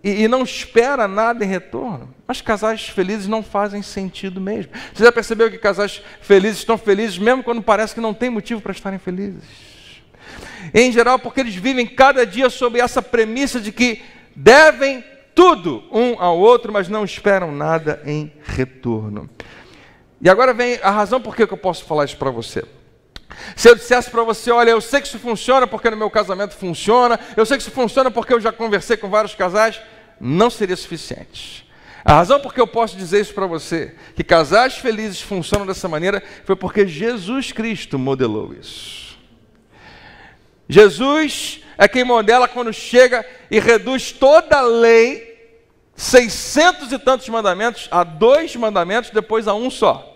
e não espera nada em retorno? Mas casais felizes não fazem sentido mesmo. Você já percebeu que casais felizes estão felizes mesmo quando parece que não tem motivo para estarem felizes? Em geral, porque eles vivem cada dia sob essa premissa de que devem tudo um ao outro, mas não esperam nada em retorno. E agora vem a razão por que eu posso falar isso para você. Se eu dissesse para você, olha, eu sei que isso funciona porque no meu casamento funciona, eu sei que isso funciona porque eu já conversei com vários casais, não seria suficiente. A razão por que eu posso dizer isso para você, que casais felizes funcionam dessa maneira, foi porque Jesus Cristo modelou isso. Jesus é quem modela quando chega e reduz toda a lei, 600 e tantos mandamentos, a 2 mandamentos, depois a um só.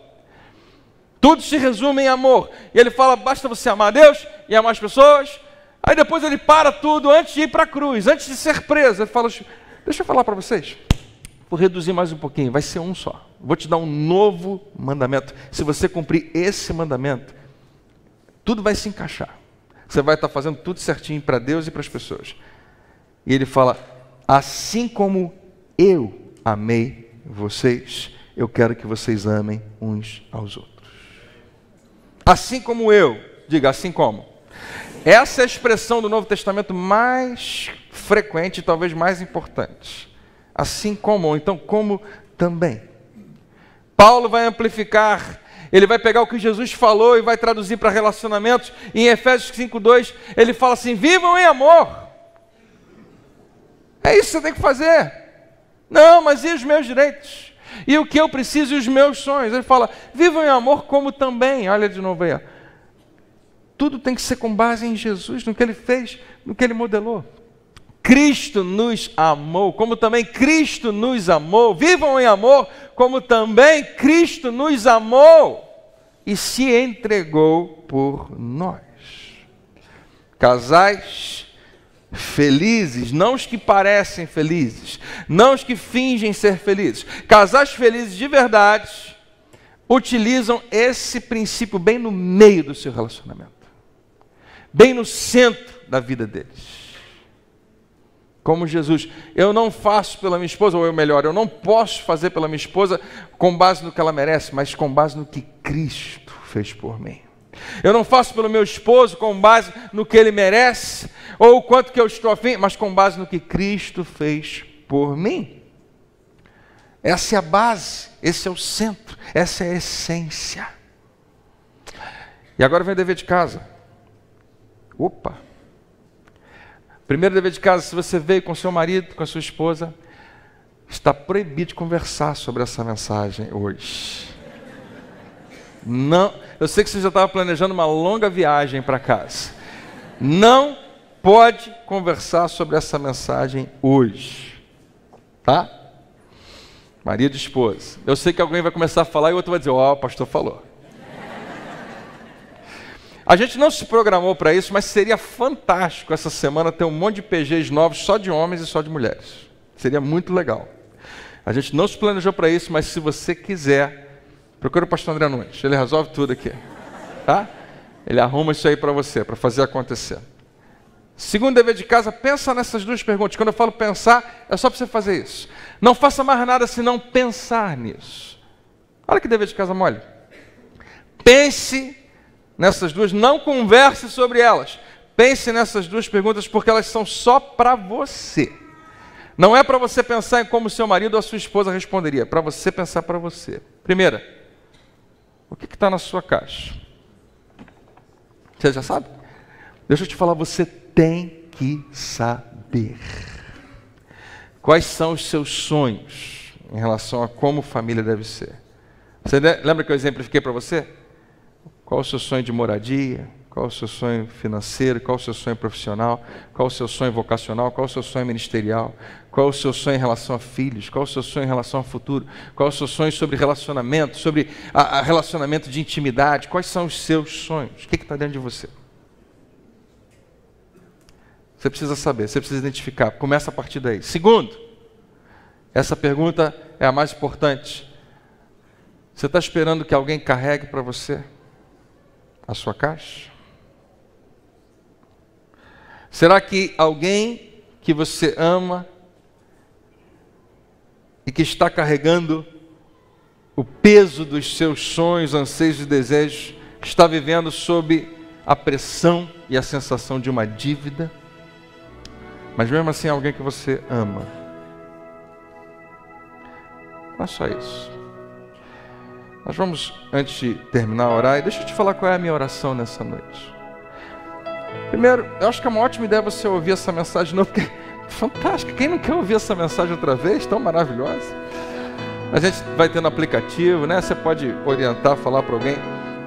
Tudo se resume em amor. E ele fala, basta você amar a Deus e amar as pessoas. Aí depois ele para tudo antes de ir para a cruz, antes de ser preso. Ele fala, deixa eu falar para vocês. Vou reduzir mais um pouquinho, vai ser um só. Vou te dar um novo mandamento. Se você cumprir esse mandamento, tudo vai se encaixar. Você vai estar fazendo tudo certinho para Deus e para as pessoas. E ele fala, assim como eu amei vocês, eu quero que vocês amem uns aos outros. Assim como eu, diga assim como. Essa é a expressão do Novo Testamento mais frequente e talvez mais importante. Assim como, ou então como também. Paulo vai amplificar, ele vai pegar o que Jesus falou e vai traduzir para relacionamentos. E em Efésios 5:2, ele fala assim, vivam em amor. É isso que você tem que fazer. Não, mas e os meus direitos? E o que eu preciso e os meus sonhos? Ele fala, vivam em amor como também. Olha de novo aí. Ó. Tudo tem que ser com base em Jesus, no que Ele fez, no que Ele modelou. Cristo nos amou, como também Cristo nos amou. Vivam em amor, como também Cristo nos amou e se entregou por nós. Casais felizes, não os que parecem felizes, não os que fingem ser felizes. Casais felizes de verdade utilizam esse princípio bem no meio do seu relacionamento, bem no centro da vida deles. Como Jesus, eu não faço pela minha esposa, ou melhor, eu não posso fazer pela minha esposa com base no que ela merece, mas com base no que Cristo fez por mim. Eu não faço pelo meu esposo com base no que ele merece, ou o quanto que eu estou afim, mas com base no que Cristo fez por mim. Essa é a base, esse é o centro, essa é a essência. E agora vem o dever de casa. Opa! Primeiro dever de casa, se você veio com seu marido, com a sua esposa, está proibido de conversar sobre essa mensagem hoje. Não, eu sei que você já estava planejando uma longa viagem para casa. Não pode conversar sobre essa mensagem hoje. Tá? Marido e esposa. Eu sei que alguém vai começar a falar e o outro vai dizer, ó, o pastor falou. A gente não se programou para isso, mas seria fantástico essa semana ter um monte de PGs novos só de homens e só de mulheres. Seria muito legal. A gente não se planejou para isso, mas se você quiser, procura o pastor André Nunes. Ele resolve tudo aqui. Tá? Ele arruma isso aí para você, para fazer acontecer. Segundo dever de casa, pensa nessas duas perguntas. Quando eu falo pensar, é só para você fazer isso. Não faça mais nada senão pensar nisso. Olha que dever de casa mole. Pense nessas duas, não converse sobre elas. Pense nessas duas perguntas porque elas são só para você. Não é para você pensar em como seu marido ou a sua esposa responderia. É para você pensar para você. Primeira, o que está na sua caixa? Você já sabe? Deixa eu te falar, você tem que saber. Quais são os seus sonhos em relação a como família deve ser? Você lembra que eu exemplifiquei para você? Qual o seu sonho de moradia? Qual o seu sonho financeiro? Qual o seu sonho profissional? Qual o seu sonho vocacional? Qual o seu sonho ministerial? Qual o seu sonho em relação a filhos? Qual o seu sonho em relação ao futuro? Qual o seu sonho sobre relacionamento? Sobre relacionamento de intimidade? Quais são os seus sonhos? O que está dentro de você? Você precisa saber, você precisa identificar. Começa a partir daí. Segundo, essa pergunta é a mais importante. Você está esperando que alguém carregue para você a sua caixa? Será que alguém que você ama e que está carregando o peso dos seus sonhos, anseios e desejos, está vivendo sob a pressão e a sensação de uma dívida? Mas mesmo assim é alguém que você ama. Não é só isso. Nós vamos, antes de terminar, orar. E deixa eu te falar qual é a minha oração nessa noite. Primeiro, eu acho que é uma ótima ideia você ouvir essa mensagem de novo, porque é fantástica. Quem não quer ouvir essa mensagem outra vez? Tão maravilhosa. A gente vai ter no aplicativo, né? Você pode orientar, falar para alguém.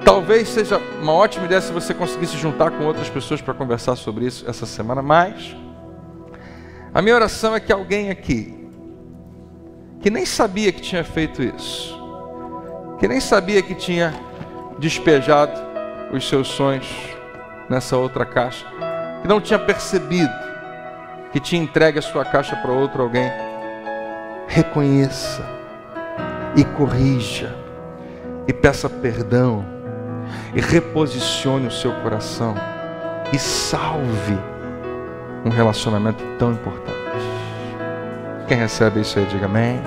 Talvez seja uma ótima ideia se você conseguir se juntar com outras pessoas para conversar sobre isso essa semana, mas a minha oração é que alguém aqui, que nem sabia que tinha feito isso, que nem sabia que tinha despejado os seus sonhos nessa outra caixa, que não tinha percebido que tinha entregue a sua caixa para outro alguém, reconheça e corrija e peça perdão e reposicione o seu coração e salve um relacionamento tão importante. Quem recebe isso aí, diga amém.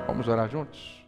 Vamos orar juntos?